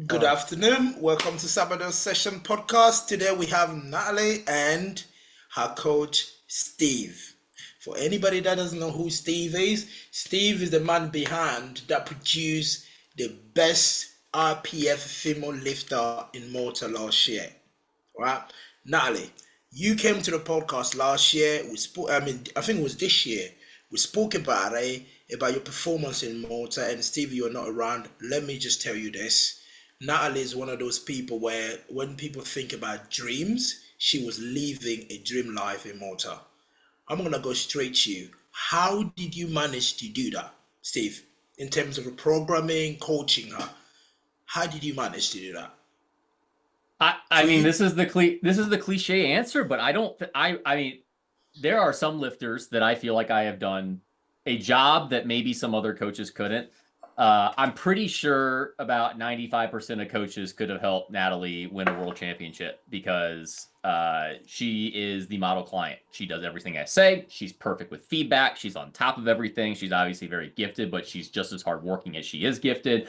Good afternoon. Welcome to Sabado Session Podcast. Today we have Natalie and her coach Steve. For anybody that doesn't know who Steve is the man behind that produced the best RPF female lifter in Malta last year. Right? Natalie, you came to the podcast last year. We spoke, I think it was this year. We spoke about it, about your performance in Malta, and Steve, you're not around. Let me just tell you this. Natalie is one of those people where when people think about dreams, she was living a dream life in Malta. I'm gonna go straight to you. How did you manage to do that, Steve? In terms of programming, coaching her, how did you manage to do that? I For mean, you, this is the cliche answer, but I mean, there are some lifters that I feel like I have done a job that maybe some other coaches couldn't. I'm pretty sure about 95% of coaches could have helped Natalie win a world championship because she is the model client. She does everything I say. She's perfect with feedback. She's on top of everything. She's obviously very gifted, but she's just as hardworking as she is gifted.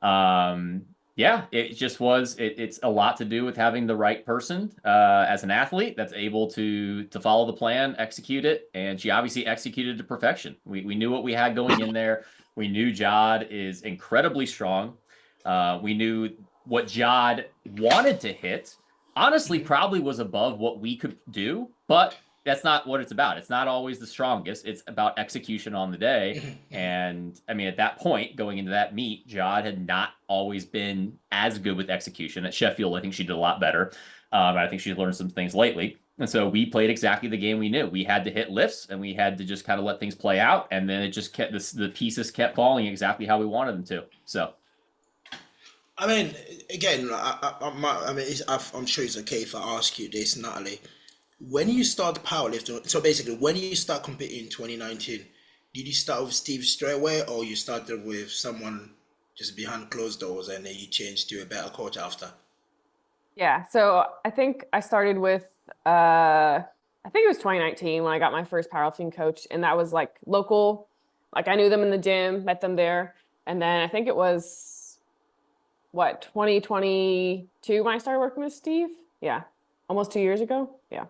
Um, yeah, it just was. It's a lot to do with having the right person as an athlete that's able to follow the plan, execute it, and she obviously executed to perfection. We knew what we had going in there. We knew Jod is incredibly strong. We knew what Jod wanted to hit. Honestly, probably was above what we could do, but that's not what it's about. It's not always the strongest. It's about execution on the day. And I mean, at that point, going into that meet, Jod had not always been as good with execution. At Sheffield, I think she did a lot better. I think she's learned some things lately. And so we played exactly the game we knew. We had to hit lifts and we had to just kind of let things play out. And then it just kept the pieces kept falling exactly how we wanted them to. So I mean, again, I'm sure it's okay if I ask you this, Natalie. When you start powerlifting, so basically, when you start competing in 2019, did you start with Steve straight away, or you started with someone just behind closed doors, and then you changed to a better coach after? Yeah, so I think I started with I think it was 2019 when I got my first powerlifting coach, and that was like local. Like I knew them in the gym, met them there, and then I think it was what 2022 when I started working with Steve. Yeah, almost 2 years ago. Yeah.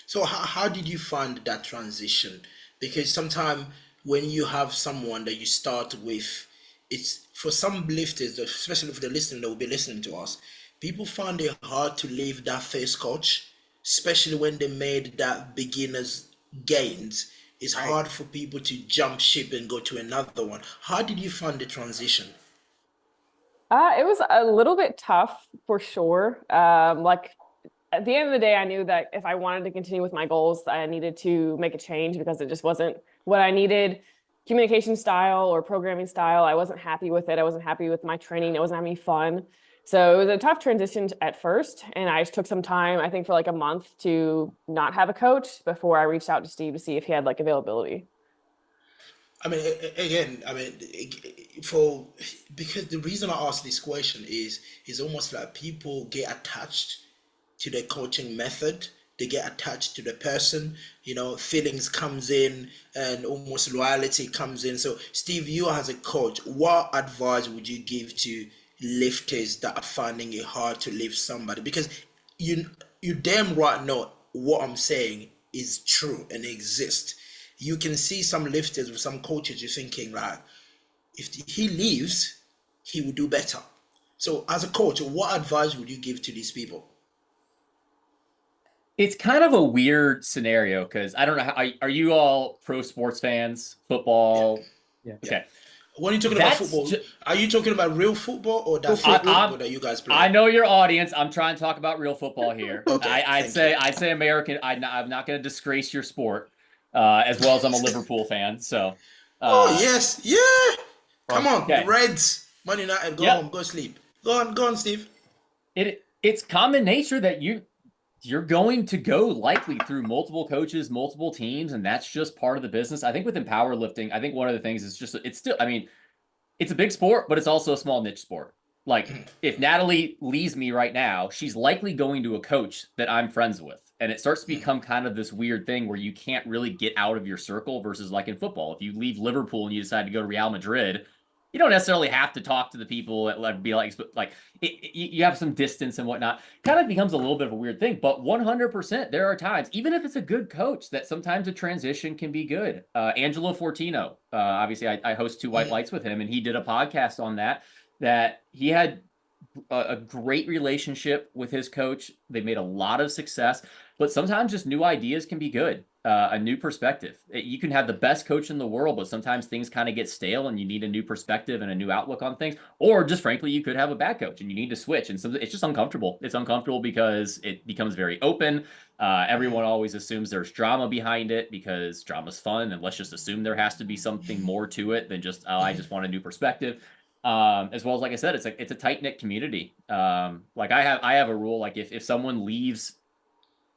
So how did you find that transition? Because sometimes when you have someone that you start with, it's for some lifters, especially for the listener that will be listening to us, people find it hard to leave that first coach, especially when they made that beginners gains. It's Right. hard for people to jump ship and go to another one. How did you find the transition? It was a little bit tough for sure. Like at the end of the day, I knew that if I wanted to continue with my goals, I needed to make a change because it just wasn't what I needed. Communication style or programming style, I wasn't happy with it. I wasn't happy with my training. It wasn't having fun. So it was a tough transition at first. And I just took some time, I think for like a month to not have a coach before I reached out to Steve to see if he had like availability. I mean, again, for because the reason I ask this question is almost like people get attached to the coaching method. They get attached to the person. Feelings comes in, and almost loyalty comes in. So Steve, you as a coach, what advice would you give to lifters that are finding it hard to lift somebody? Because you damn right know what I'm saying is true and exists. You can see some lifters with some coaches, you're thinking like, if he leaves, he will do better. So as a coach, what advice would you give to these people? it's kind of a weird scenario because I don't know are you all pro sports fans, Yeah, football? Yeah. yeah. Okay. When you're talking about That's football, just, are you talking about real football or that Real fake I, football that you guys I play? know your audience. I'm trying to talk about real football here. Okay, thank you. I'd say American. I'm not going to disgrace your sport, as well as I'm a Liverpool fan. So, Oh uh, yes, yeah. Come on, the okay, Reds, Man United, go yep. home, go sleep. Go on, Steve. It's common nature that you're going to go likely through multiple coaches, multiple teams, and that's just part of the business. I think within powerlifting, I think one of the things is just it's still. I mean, it's a big sport, but it's also a small niche sport. Like if Natalie leaves me right now, she's likely going to a coach that I'm friends with. And it starts to become kind of this weird thing where you can't really get out of your circle versus like in football. If you leave Liverpool and you decide to go to Real Madrid, you don't necessarily have to talk to the people that be like you have some distance and whatnot. Kind of becomes a little bit of a weird thing, but 100% there are times, even if it's a good coach, that sometimes a transition can be good. Angelo Fortino, obviously I host Two White Lights with him, and he did a podcast on that he had a great relationship with his coach. They made a lot of success, but sometimes just new ideas can be good. A new perspective. You can have the best coach in the world, but sometimes things kind of get stale and you need a new perspective and a new outlook on things. Or just frankly, you could have a bad coach and you need to switch. And so it's just uncomfortable. It's uncomfortable because it becomes very open. Everyone always assumes there's drama behind it because drama's fun. And let's just assume there has to be something more to it than just, oh, I just want a new perspective. As well as, like I said, it's a tight-knit community. Like I have a rule, like if someone leaves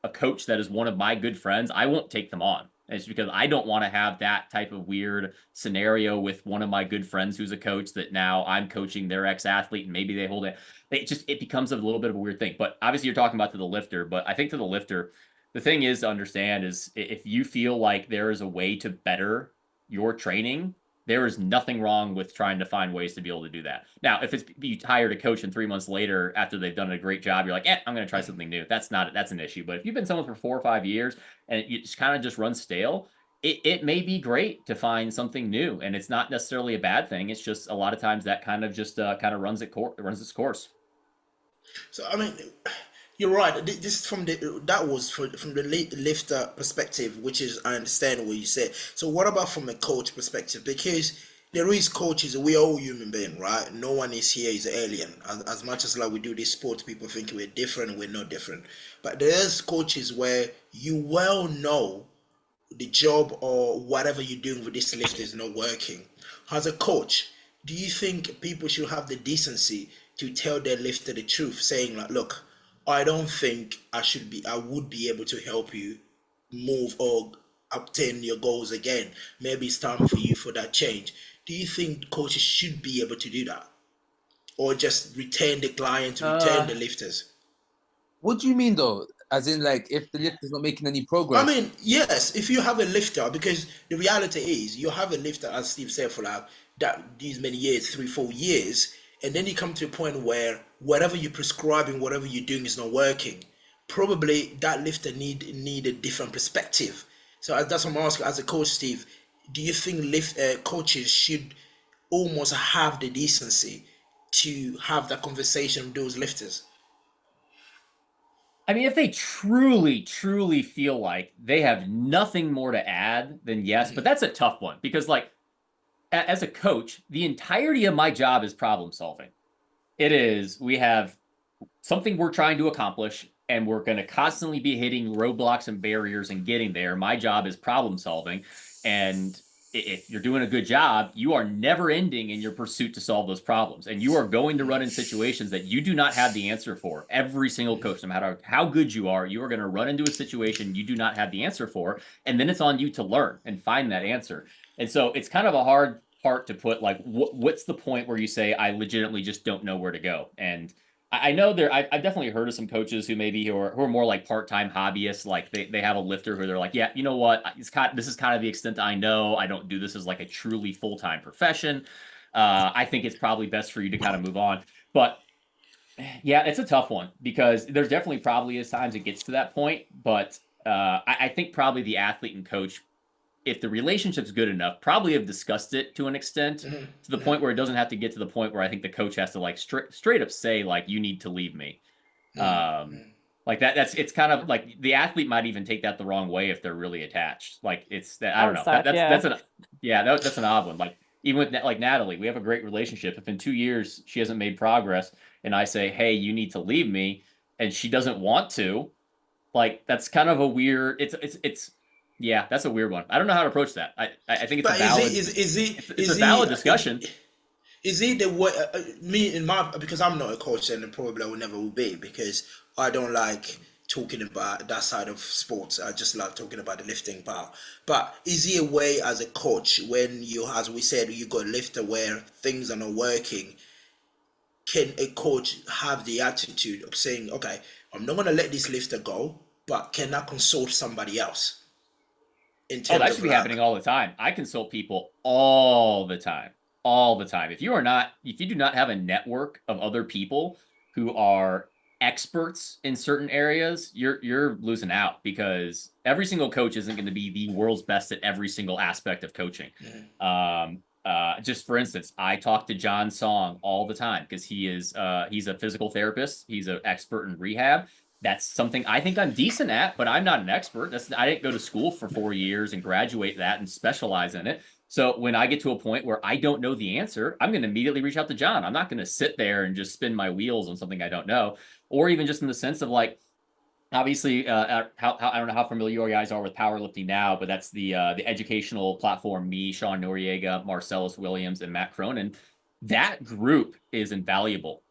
a coach that is one of my good friends, I won't take them on. It's because I don't want to have that type of weird scenario with one of my good friends who's a coach that now I'm coaching their ex-athlete and maybe they hold it. It becomes a little bit of a weird thing. But obviously you're talking about to the lifter, but I think to the lifter, the thing is to understand is if you feel like there is a way to better your training, there is nothing wrong with trying to find ways to be able to do that. Now, if it's you hired a coach and 3 months later, after they've done a great job, you're like, I'm going to try something new. That's an issue. But if you've been someone for 4 or 5 years and it just kind of just runs stale, it may be great to find something new. And it's not necessarily a bad thing. It's just a lot of times that kind of just kind of runs its course. So, I mean, you're right. This from the lifter perspective, which is I understand what you said. So what about from a coach perspective? Because there is coaches. We're all human beings, right? No one is here is alien. As much as like we do this sport, people think we're different. We're not different. But there's coaches where you well know the job or whatever you're doing with this lift is not working. As a coach, do you think people should have the decency to tell their lifter the truth, saying like, look, I don't think I would be able to help you move or obtain your goals again. Maybe it's time for you for that change. Do you think coaches should be able to do that? Or just retain the client, retain the lifters? What do you mean though? As in like if the lifter's not making any progress? I mean, yes, if you have a lifter, because the reality is you have a lifter, as Steve said, for like these many years, 3-4 years, and then you come to a point where whatever you're prescribing, whatever you're doing is not working. Probably that lifter need a different perspective. So that's what I'm asking as a coach, Steve. Do you think coaches should almost have the decency to have that conversation with those lifters? I mean, if they truly, truly feel like they have nothing more to add, then yes. But that's a tough one because, like, as a coach, the entirety of my job is problem solving. It is, we have something we're trying to accomplish, and we're going to constantly be hitting roadblocks and barriers and getting there. My job is problem solving. And if you're doing a good job, you are never ending in your pursuit to solve those problems. And you are going to run in situations that you do not have the answer for. Every single coach, no matter how good you are going to run into a situation you do not have the answer for. And then it's on you to learn and find that answer. And so it's kind of a hard part to put, like, what's the point where you say, I legitimately just don't know where to go? And I know I've definitely heard of some coaches who are more like part-time hobbyists. Like they have a lifter who they're like, yeah, you know what? This is kind of the extent I know. I don't do this as like a truly full-time profession. I think it's probably best for you to kind of move on. But yeah, it's a tough one because there's definitely probably is times it gets to that point. But I think probably the athlete and coach, if the relationship's good enough, probably have discussed it to an extent, to the point where it doesn't have to get to the point where I think the coach has to like straight up say like, you need to leave me. Like it's kind of like the athlete might even take that the wrong way if they're really attached. Like it's that, I don't know. That's an odd one. Like even with like Natalie, we have a great relationship. If in 2 years she hasn't made progress and I say, hey, you need to leave me, and she doesn't want to, like, that's kind of a weird, yeah, that's a weird one. I don't know how to approach that. I think it's a valid. It's a valid discussion. Is it the way because I'm not a coach and probably I will never will be because I don't like talking about that side of sports. I just love talking about the lifting part. But is it a way as a coach when you, as we said, you got a lifter where things are not working? Can a coach have the attitude of saying, okay, I'm not going to let this lifter go, but can I consult somebody else? That should be happening all the time. I consult people all the time. all the time. If you do not have a network of other people who are experts in certain areas, you're losing out, because every single coach isn't going to be the world's best at every single aspect of coaching. Just for instance, I talk to John Song all the time because he's a physical therapist. He's an expert in rehab. That's something I think I'm decent at, but I'm not an expert. I didn't go to school for 4 years and graduate that and specialize in it. So when I get to a point where I don't know the answer, I'm going to immediately reach out to John. I'm not going to sit there and just spin my wheels on something I don't know, or even just in the sense of like, obviously, I don't know how familiar you guys are with powerlifting now, but that's the educational platform. Me, Sean Noriega, Marcellus Williams, and Matt Cronin. That group is invaluable.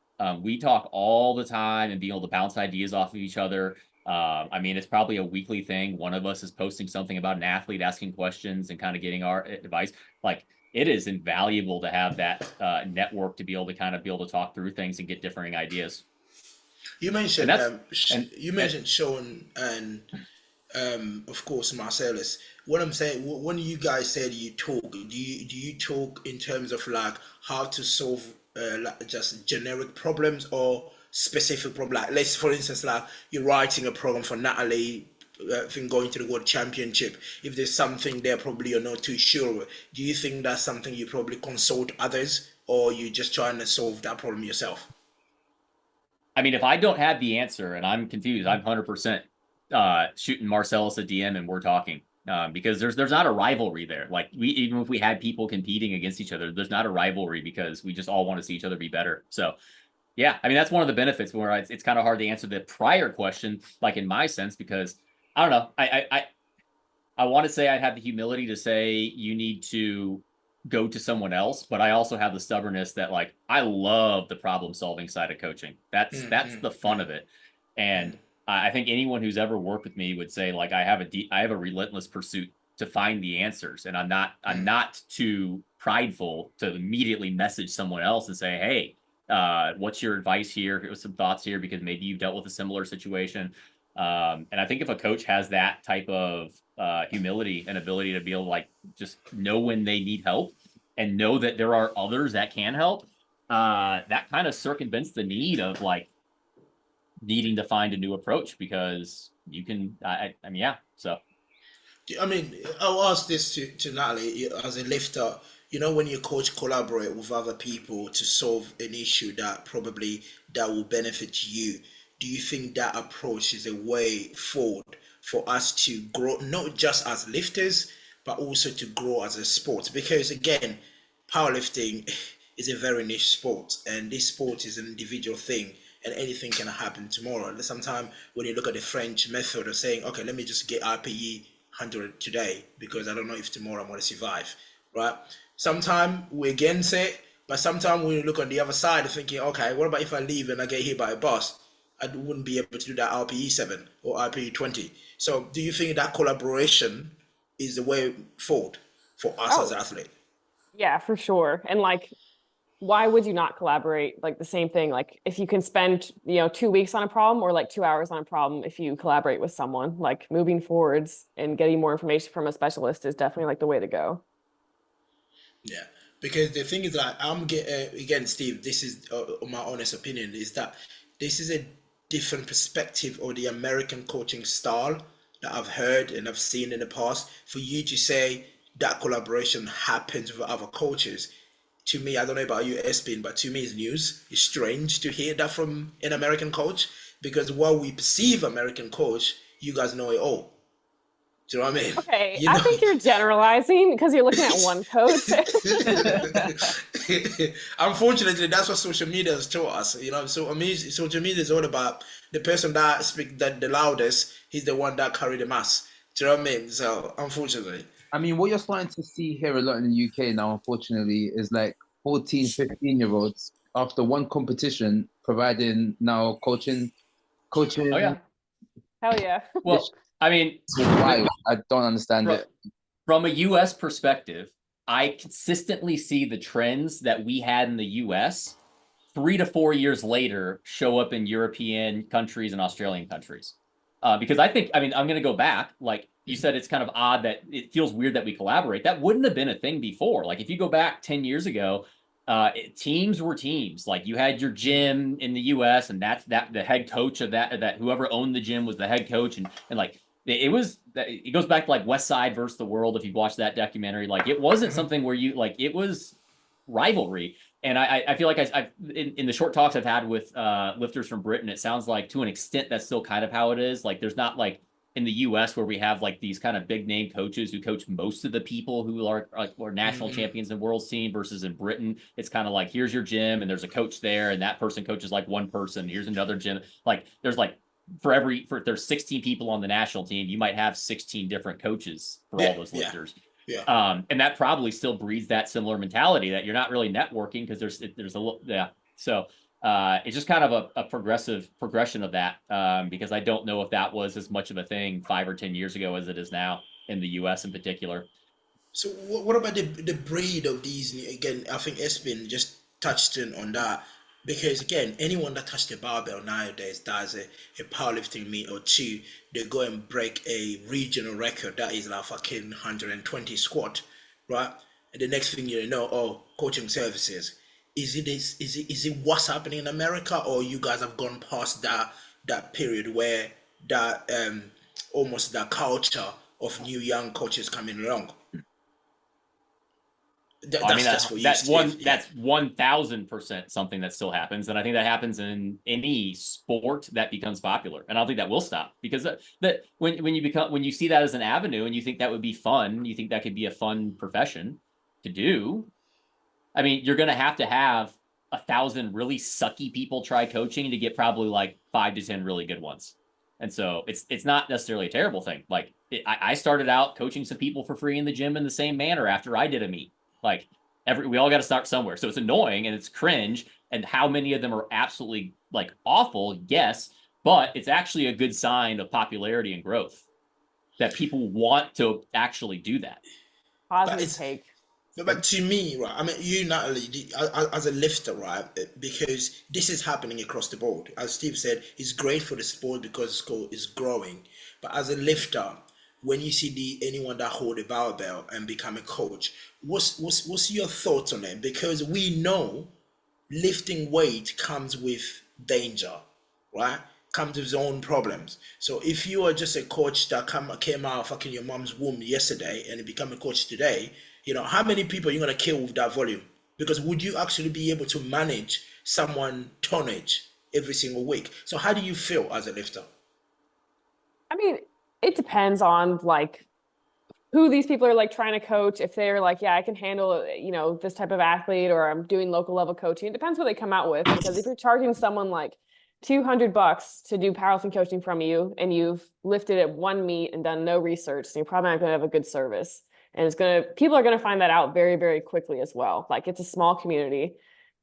We talk all the time and being able to bounce ideas off of each other. I mean, it's probably a weekly thing. One of us is posting something about an athlete, asking questions and kind of getting our advice. Like, it is invaluable to have that network to be able to talk through things and get differing ideas. You mentioned Sean and of course Marcellus. What I'm saying, when you guys said you talk, do you talk in terms of like how to solve like just generic problems or specific problem? Like, let's for instance, like you're writing a program for Natalie. Think going to the World Championship. If there's something there, probably you're not too sure. Do you think that's something you probably consult others, or you just trying to solve that problem yourself? I mean, if I don't have the answer and I'm confused, I'm 100% shooting Marcellus a DM and we're talking, because there's not a rivalry there. Like, even if we had people competing against each other, there's not a rivalry because we just all want to see each other be better. So yeah, I mean, that's one of the benefits where it's kind of hard to answer the prior question, like in my sense, because I don't know. I want to say I have the humility to say you need to go to someone else, but I also have the stubbornness that, like, I love the problem solving side of coaching. That's the fun of it. And I think anyone who's ever worked with me would say, like, I have a relentless pursuit to find the answers, and I'm not too prideful to immediately message someone else and say, hey, what's your advice here? Give us some thoughts here, because maybe you've dealt with a similar situation. And I think if a coach has that type of humility and ability to be able to, like, just know when they need help and know that there are others that can help, that kind of circumvents the need of, like, needing to find a new approach, because you can, I mean, yeah. So, I mean, I'll ask this to Natalie as a lifter. You know, when your coach collaborate with other people to solve an issue that will benefit you, do you think that approach is a way forward for us to grow, not just as lifters, but also to grow as a sport? Because again, powerlifting is a very niche sport, and this sport is an individual thing, and anything can happen tomorrow. Sometimes when you look at the French method of saying, okay, let me just get RPE 100 today because I don't know if tomorrow I'm going to survive, right? Sometimes we against it, but sometimes when you look on the other side, thinking, okay, what about if I leave and I get hit by a bus? I wouldn't be able to do that RPE 7 or RPE 20. So do you think that collaboration is the way forward for us as athletes? Yeah, for sure. And like, why would you not collaborate? Like, the same thing, like if you can spend 2 weeks on a problem, or like 2 hours on a problem, if you collaborate with someone, like, moving forwards and getting more information from a specialist is definitely like the way to go. Yeah, because the thing is that I'm again, Steve, this is my honest opinion, is that this is a different perspective of the American coaching style that I've heard and I've seen in the past. For you to say that collaboration happens with other coaches, to me, I don't know about you, Espin, but to me it's news. It's strange to hear that from an American coach, because while we perceive American coach, you guys know it all. Do you know what I mean? Okay, I think you're generalizing because you're looking at one coach. Unfortunately, that's what social media has taught us. So I mean, social media is all about the person that speaks the loudest. He's the one that carry the mass. Do you know what I mean? So unfortunately, I mean, what you're starting to see here a lot in the UK now, unfortunately, is like 14, 15-year-olds after one competition providing now coaching. Oh yeah. Hell yeah. Well, I mean, why? I don't understand it. From a US perspective, I consistently see the trends that we had in the US 3 to 4 years later show up in European countries and Australian countries. Because I mean, I'm going to go back, like, you said it's kind of odd that it feels weird that we collaborate. That wouldn't have been a thing before. Like if you go back 10 years ago, teams were teams. Like you had your gym in the US and that's the head coach of that whoever owned the gym was the head coach. And like it goes back to like West Side versus the World. If you've watched that documentary, like it wasn't something where it was rivalry. And I feel like I've in the short talks I've had with lifters from Britain, it sounds like to an extent that's still kind of how it is. Like there's not like in the US where we have like these kind of big name coaches who coach most of the people who are national champions and world team, versus in Britain, it's kind of like, here's your gym and there's a coach there and that person coaches like one person. Here's another gym. Like there's like, there's 16 people on the national team, you might have 16 different coaches for all those lifters. Yeah. And that probably still breeds that similar mentality that you're not really networking because there's a little, So it's just kind of a progression of that, because I don't know if that was as much of a thing 5 or 10 years ago as it is now in the US in particular. So what about the breed of these? Again, I think Espen just touched on that, because again, anyone that touched the barbell nowadays does a powerlifting meet or two, they go and break a regional record that is like fucking 120 squat, right? And the next thing you know, oh, coaching services. Is it what's happening in America, or you guys have gone past that period where that almost that culture of new young coaches coming along? That's 1000% something that still happens, and I think that happens in any sport that becomes popular, and I don't think that will stop, because that when you see that as an avenue and you think that would be fun, you think that could be a fun profession to do. I mean, you're going to have 1,000 really sucky people try coaching to get probably like 5 to 10 really good ones. And so it's not necessarily a terrible thing. Like I started out coaching some people for free in the gym in the same manner after I did a meet. Like we all got to start somewhere. So it's annoying and it's cringe. And how many of them are absolutely like awful? Yes, but it's actually a good sign of popularity and growth that people want to actually do that. Positive take. But to me, right, I mean, you, Natalie, as a lifter, right, because this is happening across the board. As Steve said, it's great for the sport because it's growing. But as a lifter, when you see anyone that hold a barbell and become a coach, what's your thoughts on it? Because we know lifting weight comes with danger, right? Comes with its own problems. So if you are just a coach that came out of fucking your mom's womb yesterday and become a coach today, you know, how many people are you going to kill with that volume? Because would you actually be able to manage someone tonnage every single week? So how do you feel as a lifter? I mean, it depends on like who these people are like trying to coach. If they're like, yeah, I can handle, you know, this type of athlete, or I'm doing local level coaching. It depends what they come out with. Because if you're charging someone like $200 to do powerlifting coaching from you, and you've lifted at one meet and done no research, so you're probably not going to have a good service. And people are going to find that out very, very quickly as well. Like it's a small community.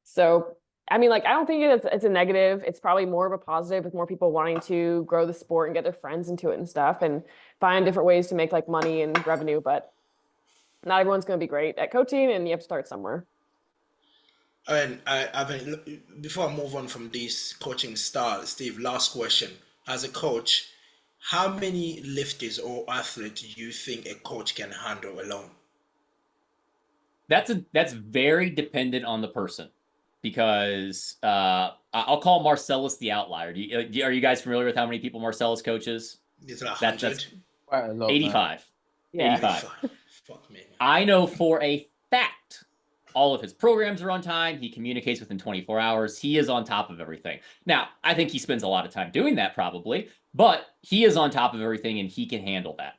So, I mean, like, I don't think it's a negative. It's probably more of a positive, with more people wanting to grow the sport and get their friends into it and stuff, and find different ways to make like money and revenue. But not everyone's going to be great at coaching, and you have to start somewhere. And I mean, before I move on from this coaching style, Steve, last question. As a coach, how many lifters or athletes do you think a coach can handle alone? That's very dependent on the person, because I'll call Marcellus the outlier. Are you guys familiar with how many people Marcellus coaches? It's like That's Quite a lot, 85. Yeah. 85. Fuck me, man. I know for a fact all of his programs are on time. He communicates within 24 hours. He is on top of everything. Now, I think he spends a lot of time doing that probably, but he is on top of everything and he can handle that.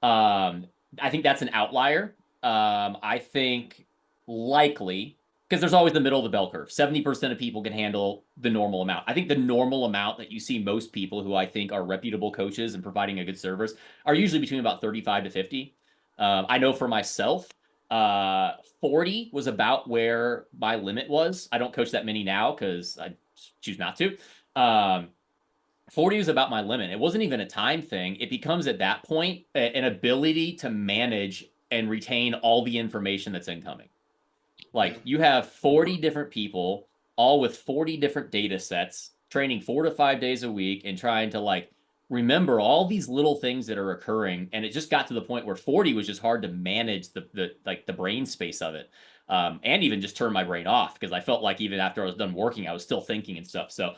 I think that's an outlier. I think likely, because there's always the middle of the bell curve. 70% of people can handle the normal amount. I think the normal amount that you see most people who I think are reputable coaches and providing a good service are usually between about 35 to 50. I know for myself, 40 was about where my limit was. I don't coach that many now because I choose not to. 40 was about my limit. It wasn't even a time thing. It becomes at that point an ability to manage and retain all the information that's incoming. Like you have 40 different people, all with 40 different data sets, training 4 to 5 days a week and trying to like remember all these little things that are occurring, and it just got to the point where 40 was just hard to manage the brain space of it, and even just turn my brain off, because I felt like even after I was done working, I was still thinking and stuff. So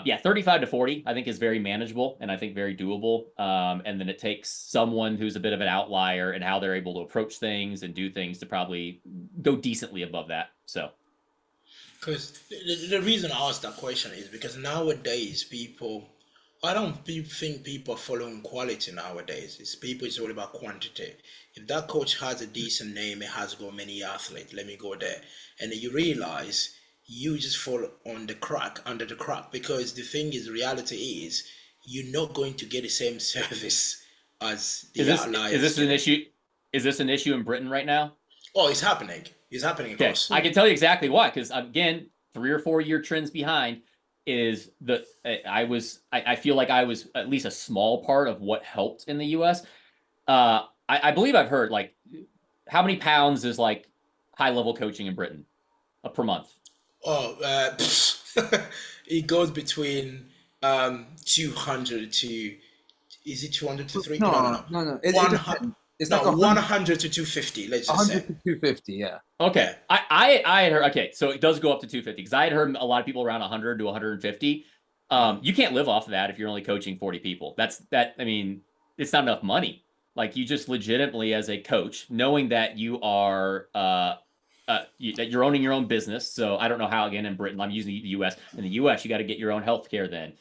yeah, 35 to 40 I think is very manageable, and I think very doable. And then it takes someone who's a bit of an outlier and how they're able to approach things and do things to probably go decently above that. So Because the reason I asked that question is because nowadays I don't think people are following quality nowadays. It's all about quantity. If that coach has a decent name, it has got many athletes, let me go there. And then you realize you just fall under the crack, because the thing is, reality is, you're not going to get the same service as the outliers. Is this an issue? Is this an issue in Britain right now? Oh, it's happening. It's happening across. I can tell you exactly why, because again, 3 or 4 year trends behind is I feel like I was at least a small part of what helped in the US. I believe I've heard, like, how many pounds is like high level coaching in Britain per month? Oh, it goes between 200 to, is it 200 to 3? No. It's like 100 to 250. Let's just say 100 to 250. Yeah. Okay. I had heard, okay, so it does go up to 250, because I had heard a lot of people around 100 to 150. You can't live off of that if you're only coaching 40 people. I mean, it's not enough money. Like, you just legitimately, as a coach, knowing that you are that you're owning your own business. So I don't know how, again, in Britain, I'm using the US. In the US, you got to get your own healthcare then.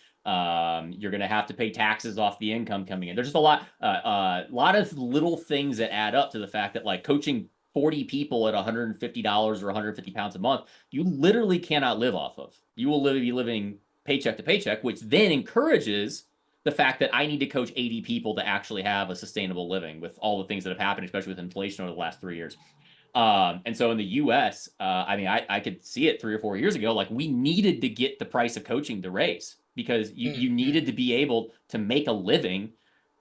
You're going to have to pay taxes off the income coming in. There's just a lot of little things that add up to the fact that, like, coaching 40 people at $150 or 150 pounds a month, you literally cannot live off of. You will be living paycheck to paycheck, which then encourages the fact that I need to coach 80 people to actually have a sustainable living, with all the things that have happened, especially with inflation over the last 3 years. And so in the US, I mean, I could see it 3 or 4 years ago, like, we needed to get the price of coaching to raise, because you needed to be able to make a living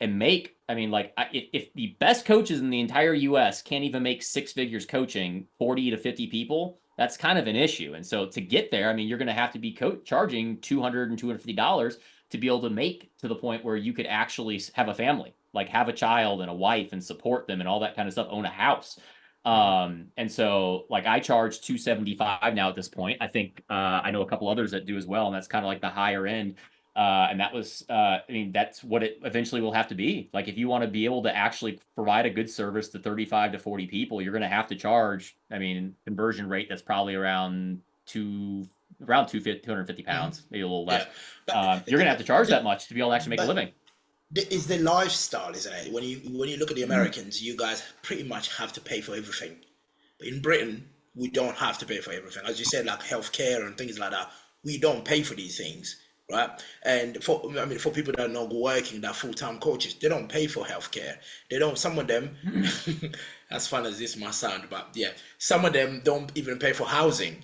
and I mean, like, if the best coaches in the entire US can't even make 6 figures coaching 40 to 50 people, that's kind of an issue. And so to get there, I mean, you're going to have to be charging $200 and $250 to be able to make to the point where you could actually have a family, like have a child and a wife and support them and all that kind of stuff, own a house. And so, like, I charge $275 now at this point. I think I know a couple others that do as well, and that's kind of like the higher end. And that was, I mean, that's what it eventually will have to be. Like, if you want to be able to actually provide a good service to 35 to 40 people, you're going to have to charge, I mean, conversion rate that's probably around 250 pounds, maybe a little less. You're going to have to charge that much to be able to actually make a living. It's the lifestyle, isn't it? When you look at the Americans, you guys pretty much have to pay for everything. But in Britain, we don't have to pay for everything. As you said, like healthcare and things like that, we don't pay for these things, right? And for people that are not working, that full-time coaches, they don't pay for healthcare. They don't. Some of them, as fun as this might sound, but yeah, some of them don't even pay for housing,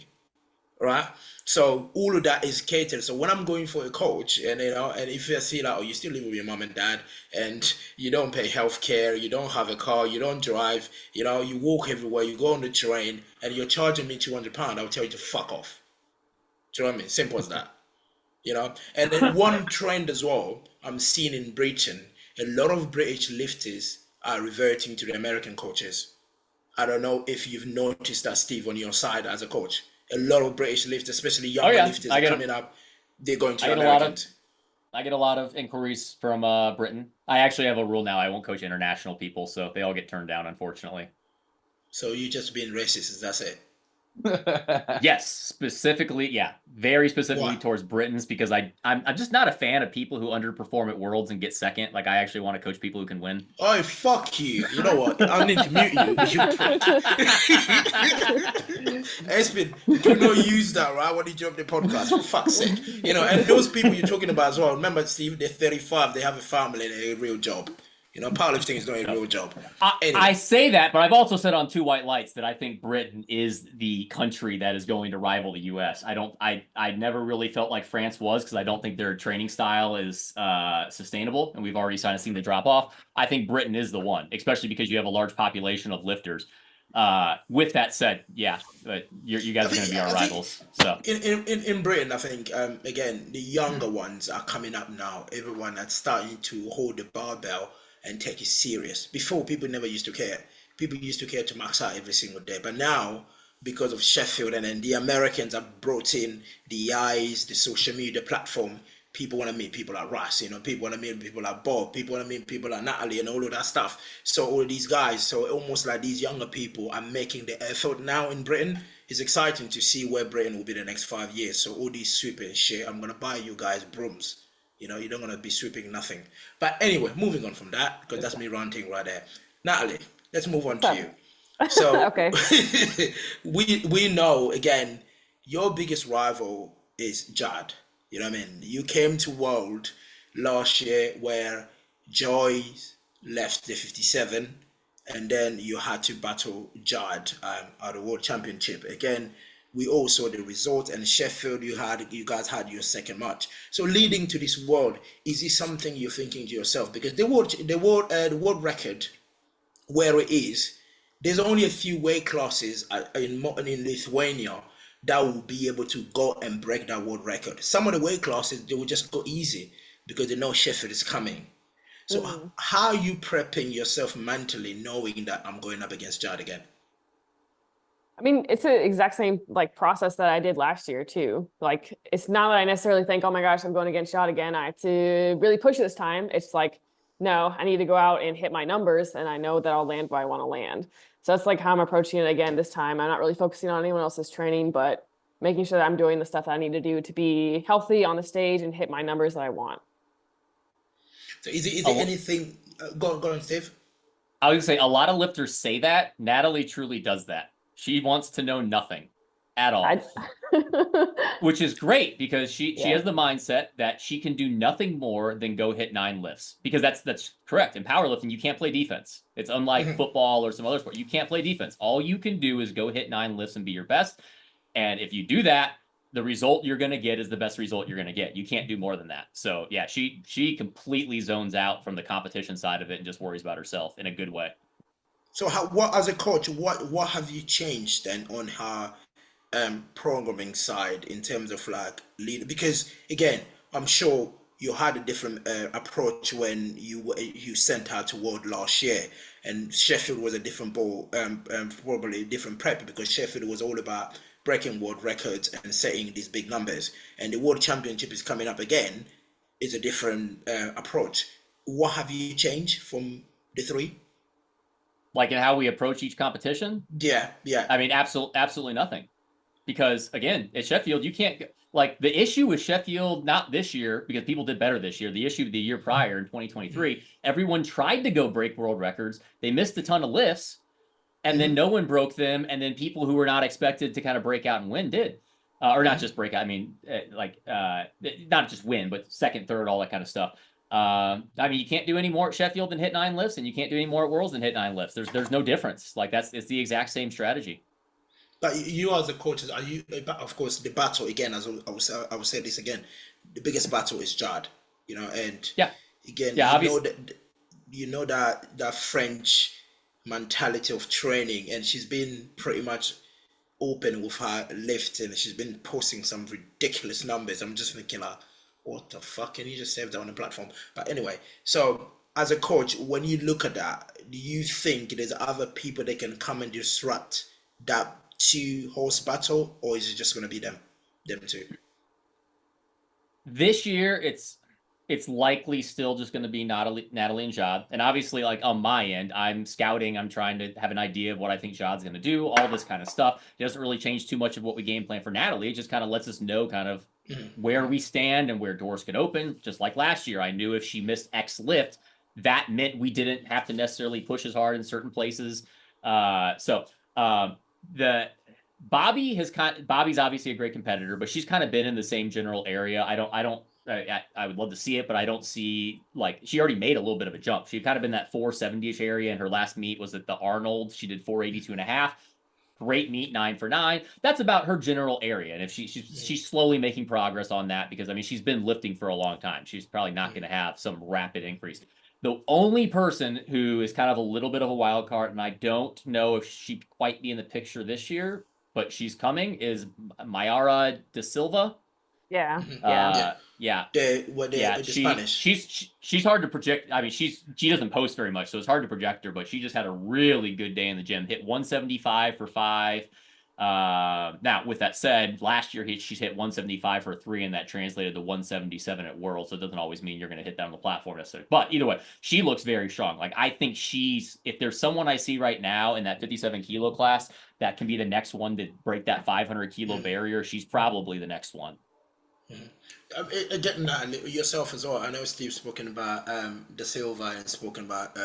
right? So all of that is catered. So when I'm going for a coach, and and if I see that, oh, you still live with your mom and dad, and you don't pay healthcare, you don't have a car, you don't drive, you walk everywhere, you go on the train, and you're charging me £200, I'll tell you to fuck off. Do you know what I mean? Simple as that. And then one trend as well I'm seeing in Britain, a lot of British lifters are reverting to the American coaches. I don't know if you've noticed that, Steve, on your side as a coach. A lot of British lifters, especially younger lifters, are coming up. They're going to Americans. I get a lot of inquiries from Britain. I actually have a rule now: I won't coach international people, so they all get turned down, unfortunately. So you're just being racist, that's it? Yes, specifically, yeah, very specifically towards Britons, because I'm just not a fan of people who underperform at Worlds and get second. Like, I actually want to coach people who can win. Oh, fuck you! You know what? I need to mute you. Espen, do not use that, right? When you jump the podcast, for fuck's sake. And those people you're talking about as well. Remember, Steve, they're 35, they have a family and a real job. Powerlifting is not a real job. Anyway. I say that, but I've also said on Two White Lights that I think Britain is the country that is going to rival the US. I never really felt like France was, because I don't think their training style is sustainable, and we've already kind of seen the drop off. I think Britain is the one, especially because you have a large population of lifters. With that said, yeah, but you guys are going to be our rivals. So in Britain, I think again the younger ones are coming up now. Everyone that's starting to hold the barbell and take it serious. Before, people never used to care. People used to care to max out every single day, but now, because of Sheffield and then the Americans have brought in the eyes, the social media platform. People want to meet people like Russ, people want to meet people like Bob, people want to meet people like Natalie and all of that stuff. So all of these guys, so almost like these younger people are making the effort now in Britain. It's exciting to see where Britain will be the next 5 years. So all these sweeping shit, I'm gonna buy you guys brooms. You don't want to be sweeping nothing. But anyway, moving on from that, because that's me ranting right there. Natalie, let's move on to you. So Okay. we know again, your biggest rival is Jad. You know what I mean? You came to World last year where Joy left the 57, and then you had to battle Jad at the World Championship. Again, we all saw the result, and Sheffield, you guys had your second match. So leading to this World, is this something you're thinking to yourself? Because the world record where it is, there's only a few weight classes in Lithuania that will be able to go and break that world record. Some of the weight classes, they will just go easy because they know Sheffield is coming. So how are you prepping yourself mentally knowing that I'm going up against Jad again? I mean, it's the exact same like process that I did last year too. Like, it's not that I necessarily think, oh my gosh, I'm going against Jad again. I have to really push this time. It's like, no, I need to go out and hit my numbers, and I know that I'll land where I want to land. So that's like how I'm approaching it again this time. I'm not really focusing on anyone else's training, but making sure that I'm doing the stuff that I need to do to be healthy on the stage and hit my numbers that I want. So is it anything? Go on, Steve. I was gonna say, a lot of lifters say that. Natalie truly does that. She wants to know nothing at all, which is great because she has the mindset that she can do nothing more than go hit 9 lifts, because that's correct. In powerlifting, you can't play defense. It's unlike football or some other sport. You can't play defense. All you can do is go hit 9 lifts and be your best. And if you do that, the result you're going to get is the best result you're going to get. You can't do more than that. So yeah, she completely zones out from the competition side of it and just worries about herself in a good way. So what as a coach, what have you changed then on her programming side in terms of like lead? Because again, I'm sure you had a different approach when you sent her to World last year, and Sheffield was a different ball, probably a different prep, because Sheffield was all about breaking world records and setting these big numbers, and the World Championship is coming up again. It's a different approach. What have you changed from the three? Like in how we approach each competition? Yeah. I mean, absolutely nothing. Because again, at Sheffield, you can't, like, the issue with Sheffield, not this year, because people did better this year. The issue the year prior in 2023, everyone tried to go break world records. They missed a ton of lifts, and then no one broke them. And then people who were not expected to kind of break out and win did. Or not just break out. I mean, not just win, but second, third, all that kind of stuff. I mean, you can't do any more at Sheffield than hit 9 lifts, and you can't do any more at Worlds than hit 9 lifts. There's no difference. Like, it's the exact same strategy. But you as a coach, are you? Of course, the battle again. As I will say this again, the biggest battle is Jad. And again, obviously, that French mentality of training, and she's been pretty much open with her lifting. She's been posting some ridiculous numbers. I'm just thinking, like, what the fuck? Can you just save that on the platform? But anyway, so as a coach, when you look at that, do you think there's other people that can come and disrupt that 2-horse battle, or is it just going to be them two? This year, it's likely still just going to be Natalie and Jad. And obviously, like, on my end, I'm scouting. I'm trying to have an idea of what I think Jad's going to do, all this kind of stuff. It doesn't really change too much of what we game plan for Natalie. It just kind of lets us know kind of where we stand and where doors could open. Just like last year, I knew if she missed X lift, that meant we didn't have to necessarily push as hard in certain places. Bobby's obviously a great competitor, but she's kind of been in the same general area. I would love to see it, but I don't see, like, she already made a little bit of a jump. She'd kind of been that 470-ish area, and her last meet was at the Arnold. She did 482.5. Great meet, 9 for 9. That's about her general area. And if she's slowly making progress on that, because I mean, she's been lifting for a long time. She's probably not going to have some rapid increase. The only person who is kind of a little bit of a wild card, and I don't know if she'd quite be in the picture this year, but she's coming, is Mayara Da Silva. Yeah. Yeah. The Spanish. She's hard to project. I mean, she doesn't post very much, so it's hard to project her, but she just had a really good day in the gym. Hit 175 for 5. Now, with that said, last year she's hit 175 for 3, and that translated to 177 at World. So it doesn't always mean you're going to hit that on the platform necessarily. But either way, she looks very strong. Like, I think if there's someone I see right now in that 57 kilo class that can be the next one to break that 500 kilo barrier, she's probably the next one. Again, yourself as well. I know Steve's spoken about Da Silva and spoken about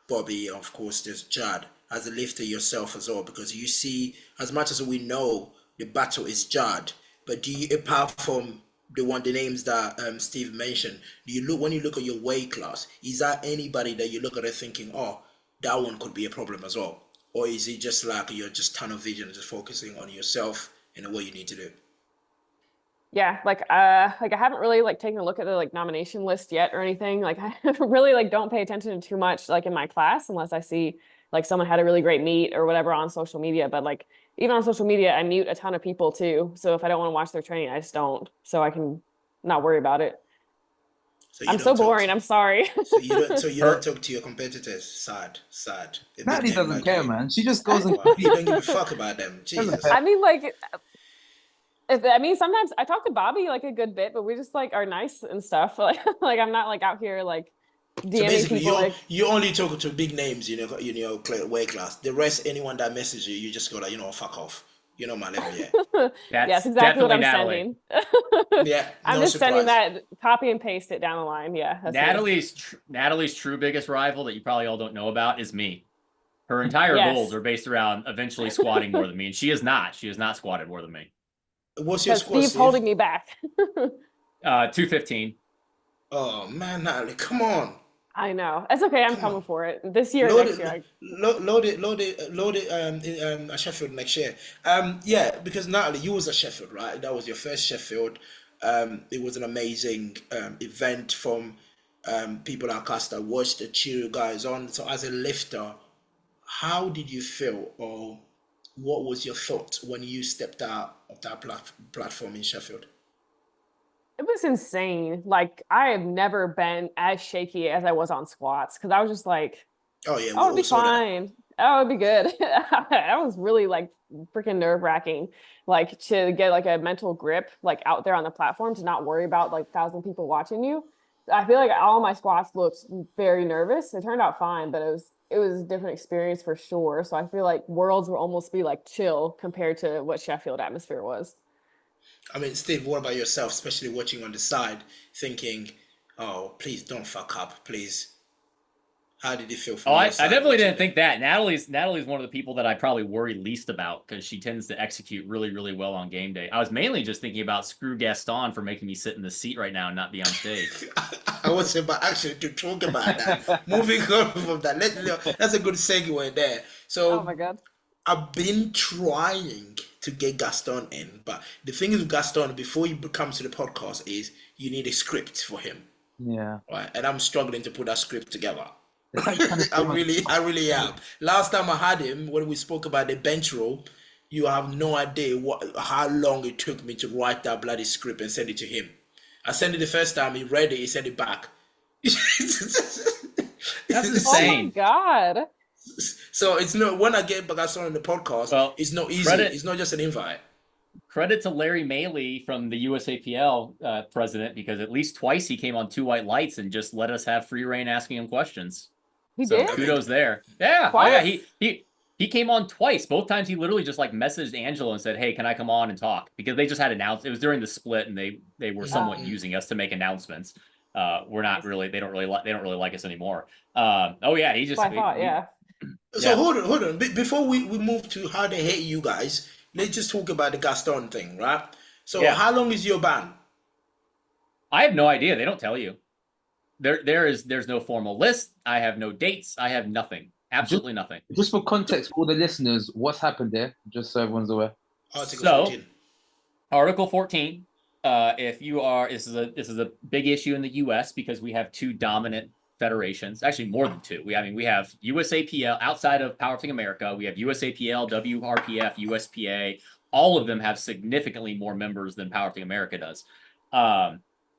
Bobby. Of course, there's Judd. As a lifter yourself as well, because you see, as much as we know the battle is Judd, but do you, apart from the names that Steve mentioned, do you look, when you look at your weight class, is there anybody that you look at it thinking, oh, that one could be a problem as well? Or is it just like you're just tunnel vision, just focusing on yourself and what you need to do? Yeah, like I haven't really like taken a look at the like nomination list yet or anything. Like I really like don't pay attention to too much like in my class unless I see like someone had a really great meet or whatever on social media. But like even on social media, I mute a ton of people too. So if I don't want to watch their training, I just don't. So I can not worry about it. So I'm so boring. I'm sorry. So you don't talk to your competitors. Sad. Natalie doesn't care, man. She just goes and you don't give a fuck about them. Jesus. I mean, like. Sometimes I talk to Bobby like a good bit, but we just like are nice and stuff. Like I'm not like out here like DMing so basically people. You only talk to big names, in your weight class. The rest, anyone that messages you, you just go like, fuck off. You know my level, yeah. That's exactly what I'm Natalie. Sending. Yeah, I'm just sending that, copy and paste it down the line. Yeah. Natalie's true biggest rival that you probably all don't know about is me. Her entire goals are based around eventually squatting more than me, and she has not squatted more than me. What's your score, Steve's holding me back. 215. Oh man, Natalie, come on. I know. It's okay. I'm coming for it this year. Next year. Load it. At Sheffield next year. Yeah, because Natalie, you was at Sheffield, right? That was your first Sheffield. It was an amazing event from people at Costa watched the cheer guys on. So as a lifter, how did you feel, or what was your thought when you stepped out of that platform in Sheffield? It was insane. Like I have never been as shaky as I was on squats because I was just like, oh yeah, it'll be fine. Oh, it'd be good. That was really like freaking nerve-wracking. Like to get like a mental grip like out there on the platform to not worry about like 1,000 people watching you. I feel like all my squats looked very nervous. It turned out fine, but it was a different experience for sure. So I feel like Worlds will almost be like chill compared to what Sheffield atmosphere was. I mean, Steve, what about yourself, especially watching on the side, thinking, oh, please don't fuck up, please. How did it feel from your side? I definitely didn't think that. Natalie's one of the people that I probably worry least about because she tends to execute really, really well on game day. I was mainly just thinking about screw Gaston for making me sit in the seat right now and not be on stage. I was about actually to talk about that. Moving on from that, that's a good segue there. So, oh my God. I've been trying to get Gaston in, but the thing is with Gaston, before he comes to the podcast, is you need a script for him. Yeah. Right, and I'm struggling to put that script together. I really am. Last time I had him, when we spoke about the bench roll, you have no idea how long it took me to write that bloody script and send it to him. I sent it the first time, he read it, he sent it back. That's insane. Oh my God. So it's not, when I get Gaston on the podcast, it's not easy. It's not just an invite. Credit to Larry Maley from the USAPL president, because at least twice he came on Two White Lights and just let us have free reign asking him questions. He did? Kudos there. Yeah. Twice? Oh yeah. He came on twice. Both times he literally just like messaged Angela and said, "Hey, can I come on and talk?" Because they just had announced. It was during the split, and they were somewhat using us to make announcements. We're not really. They don't really like us anymore. Oh yeah. He just. I thought, yeah. So hold on. Before we move to how they hate you guys, let's just talk about the Gaston thing, right? So how long is your ban? I have no idea. They don't tell you. There's no formal list. I have no dates. I have nothing. Absolutely nothing. Just for context, for all the listeners, what's happened there? Just so everyone's aware. Article 14. Article 14. If you are, this is a big issue in the U.S. because we have two dominant federations, actually more than 2. We have USAPL outside of Powerlifting America. We have USAPL, WRPF, USPA. All of them have significantly more members than Powerlifting America does.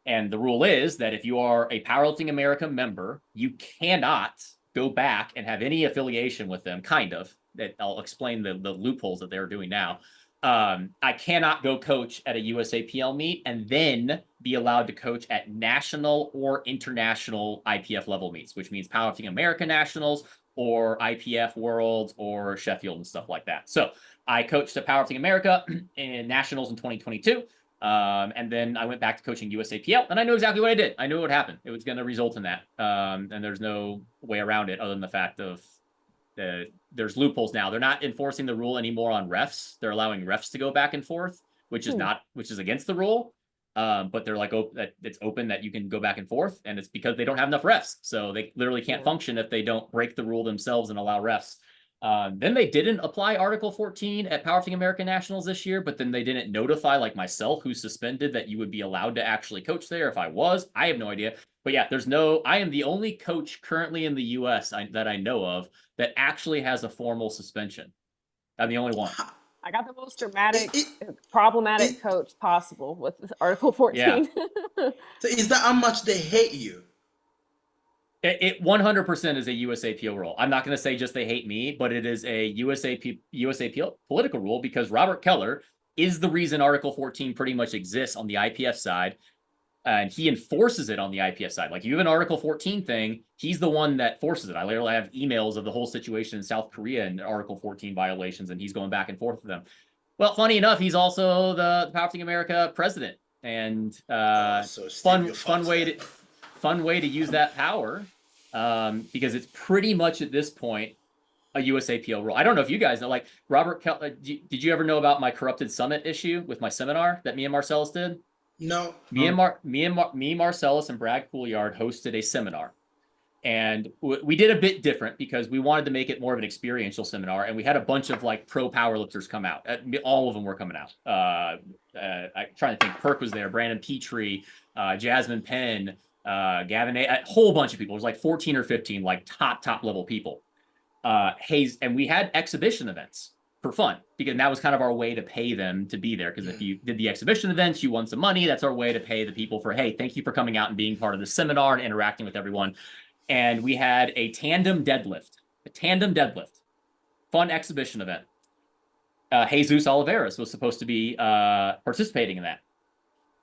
And the rule is that if you are a Powerlifting America member, you cannot go back and have any affiliation with them, kind of. I'll explain the loopholes that they're doing now. I cannot go coach at a USAPL meet and then be allowed to coach at national or international IPF level meets, which means Powerlifting America Nationals or IPF Worlds or Sheffield and stuff like that. So I coached at Powerlifting America in nationals in 2022. And then I went back to coaching USAPL, and I knew exactly what I did. I knew what would happen. It was going to result in that. And there's no way around it other than the fact of there's loopholes now. They're not enforcing the rule anymore on refs. They're allowing refs to go back and forth, which is against the rule. But they're like, it's open that you can go back and forth, and it's because they don't have enough refs. So they literally can't function if they don't break the rule themselves and allow refs. Then they didn't apply Article 14 at Powerlifting American Nationals this year, but then they didn't notify like myself, who's suspended, that you would be allowed to actually coach there. If I was, I have no idea. But yeah, I am the only coach currently in the US that I know of that actually has a formal suspension. I'm the only one. I got the most problematic coach possible with Article 14. Yeah. So is that how much they hate you? It 100% is a USAPL rule. I'm not going to say just they hate me, but it is a USAPL political rule because Robert Keller is the reason Article 14 pretty much exists on the IPF side. And he enforces it on the IPF side. Like you have an Article 14 thing, he's the one that forces it. I literally have emails of the whole situation in South Korea and Article 14 violations, and he's going back and forth with them. Well, funny enough, he's also the Powerlifting America president, and fun way to use that power, because it's pretty much at this point a USAPL rule. I don't know if you guys know, like Robert, did you ever know about my corrupted summit issue with my seminar that me and Marcellus did? No. Me, Marcellus, and Brad Couliard hosted a seminar, and we did a bit different because we wanted to make it more of an experiential seminar, and we had a bunch of like pro powerlifters come out. All of them were coming out. I'm trying to think. Perk was there, Brandon Petrie, Jasmine Penn, Gavin, a whole bunch of people. It was like 14 or 15 like top level people. And we had exhibition events for fun, because that was kind of our way to pay them to be there. Because if you did the exhibition events, you won some money. That's our way to pay the people for, hey, thank you for coming out and being part of the seminar and interacting with everyone. And we had a tandem deadlift, fun exhibition event. Jesus Oliveras was supposed to be participating in that.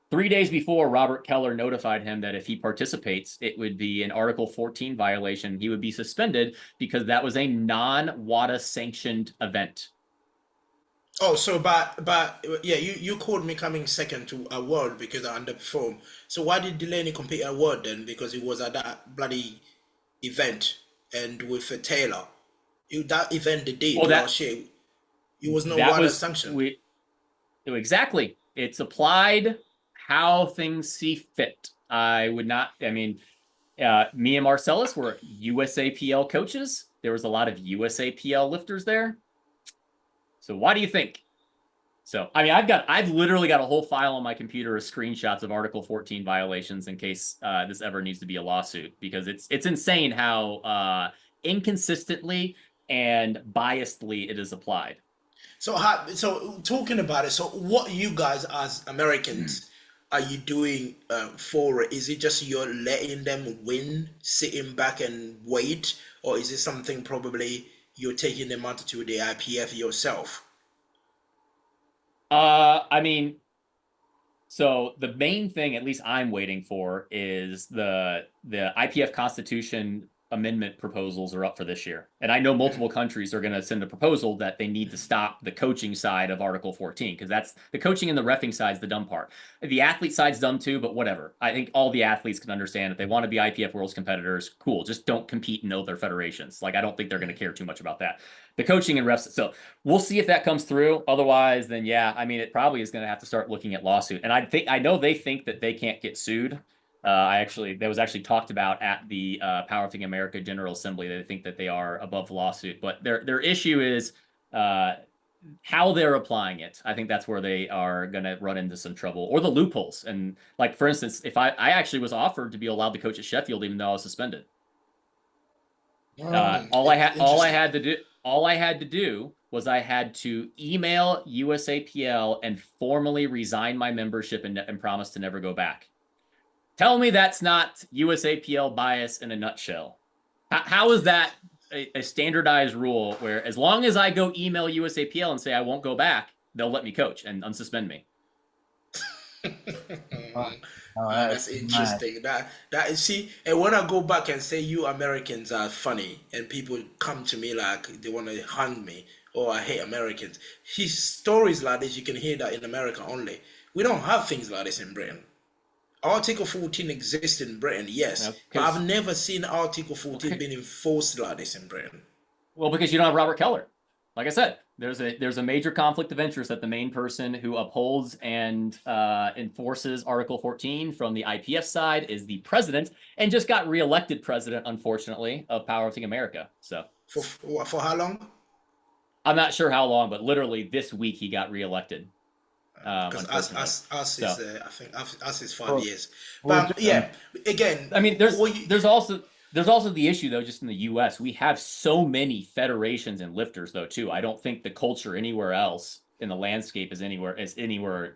3 days before, Robert Keller notified him that if he participates, it would be an Article 14 violation. He would be suspended because that was a non-WADA sanctioned event. Oh, so but yeah, you called me coming second to a world because I underperformed. So why did Delaney compete at world then? Because it was at that bloody event and with Taylor. That event they did last year, it was no WADA sanction. Exactly. It's applied how things see fit. Me and Marcellus were USAPL coaches. There was a lot of USAPL lifters there. So why do you think? So, I've literally got a whole file on my computer of screenshots of Article 14 violations in case this ever needs to be a lawsuit, because it's insane how inconsistently and biasedly it is applied. So talking about it, so what you guys as Americans are you doing for it? Is it just you're letting them win, sitting back and wait, or is it something probably you're taking them out to the IPF yourself? So the main thing, at least I'm waiting for, is the IPF Constitution amendment proposals are up for this year. And I know multiple countries are going to send a proposal that they need to stop the coaching side of Article 14, because that's the coaching and the reffing side is the dumb part. The athlete side's dumb too, but whatever. I think all the athletes can understand if they want to be IPF Worlds competitors, cool. Just don't compete in other federations. Like, I don't think they're going to care too much about that. The coaching and refs. So we'll see if that comes through. Otherwise, then yeah, it probably is going to have to start looking at lawsuit. And I know they think that they can't get sued. That was actually talked about at the Powerlifting America General Assembly. They think that they are above lawsuit, but their issue is how they're applying it. I think that's where they are going to run into some trouble, or the loopholes. And like, for instance, if I actually was offered to be allowed to coach at Sheffield, even though I was suspended. All I Interesting. had to do was I had to email USAPL and formally resign my membership and promise to never go back. Tell me that's not USAPL bias in a nutshell. How is that a standardized rule where as long as I go email USAPL and say I won't go back, they'll let me coach and unsuspend me? Oh, That's that's mad. interesting. That is, see, and when I go back and say you Americans are funny, and people come to me like they want to hang me, or I hate Americans. His stories like this, you can hear that in America only. We don't have things like this in Britain. Article 14 exists in Britain, yes, but I've never seen Article 14 being enforced like this in Britain. Well, because you don't have Robert Keller. Like I said, there's a major conflict of interest that the main person who upholds and enforces Article 14 from the IPF side is the president, and just got reelected president, unfortunately, of Powerlifting America. So For how long? I'm not sure how long, but literally this week he got reelected. Because us is So I think us is 5 Well, years. well, But yeah, again, I mean, what you, there's also the issue though, just in the U.S. we have so many federations and lifters though too. I don't think the culture anywhere else in the landscape is anywhere.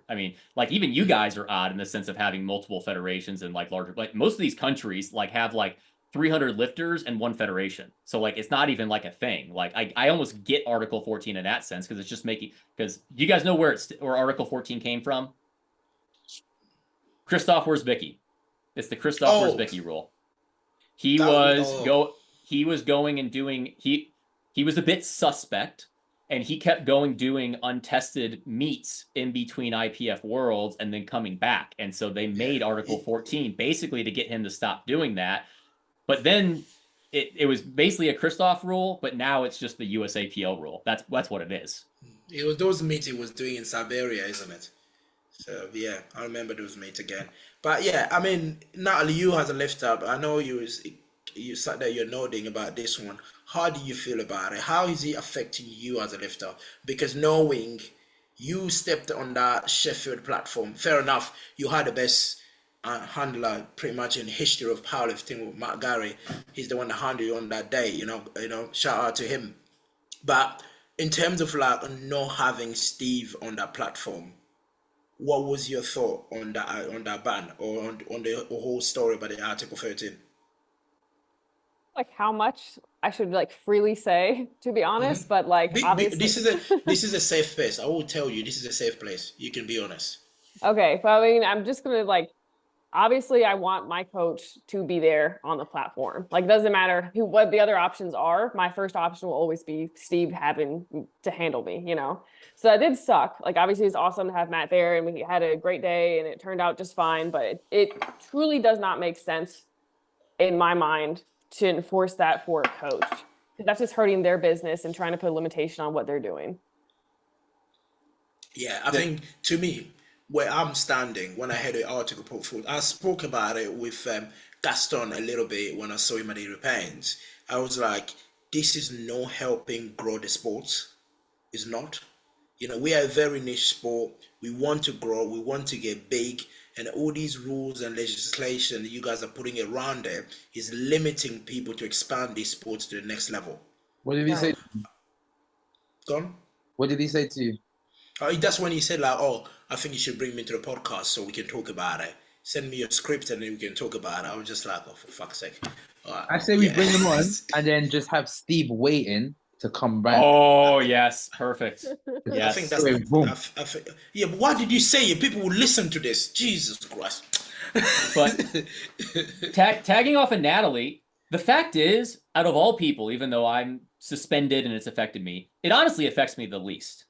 I mean, like even you guys are odd in the sense of having multiple federations and like larger. Like most of these countries like have like 300 lifters and one federation. So like it's not even like a thing. Like I almost get Article 14 in that sense because it's just making because you guys know where Article 14 came from. Christoph Wierzbicki. It's the Christoph oh, Wierzbicki rule. He that was oh, he was going and doing he was a bit suspect and he kept going doing untested meets in between IPF worlds and then coming back. And so they yeah. made Article 14 basically to get him to stop doing that. But then it was basically a Christoph rule, but now it's just the USAPL rule. That's what it is. It was those meets he was doing in Siberia, isn't it? So yeah, I remember those meets again. But yeah, I mean, Natalie, you as a lifter, I know you sat there, you're nodding about this one. How do you feel about it? How is it affecting you as a lifter? Because knowing you stepped on that Sheffield platform, fair enough, you had the best handler pretty much in history of powerlifting with Matt Gary. He's the one that handled you on that day. Shout out to him. But in terms of like not having Steve on that platform, what was your thought on that ban or on the whole story about the Article 13? Like how much I should like freely say, to be honest, but like obviously This is a safe place. I will tell you, this is a safe place. You can be honest. okay. But I mean, I'm just gonna like obviously I want my coach to be there on the platform. Like, doesn't matter what the other options are. My first option will always be Steve having to handle me, you know? So that did suck. Like, obviously it's awesome to have Matt there and we had a great day and it turned out just fine, but it truly does not make sense in my mind to enforce that for a coach. That's just hurting their business and trying to put a limitation on what they're doing. Yeah, I think to me, where I'm standing when I had the article put forward, I spoke about it with Gaston a little bit when I saw him at the Europeans. I was like, this is no helping grow the sports. It's not. We are a very niche sport. We want to grow. We want to get big. And all these rules and legislation that you guys are putting around there is limiting people to expand these sports to the next level. What did he say? Gone? What did he say to you? That's when he said like, "Oh, I think you should bring me to the podcast so we can talk about it. Send me your script and then we can talk about it." I was just like, "Oh, for fuck's sake!" I say we bring him on and then just have Steve waiting to come back. Oh yes, perfect. Yes. I think that's yeah. But why did you say it? People will listen to this. Jesus Christ. But tagging off of Natalie, the fact is, out of all people, even though I'm suspended and it's affected me, it honestly affects me the least.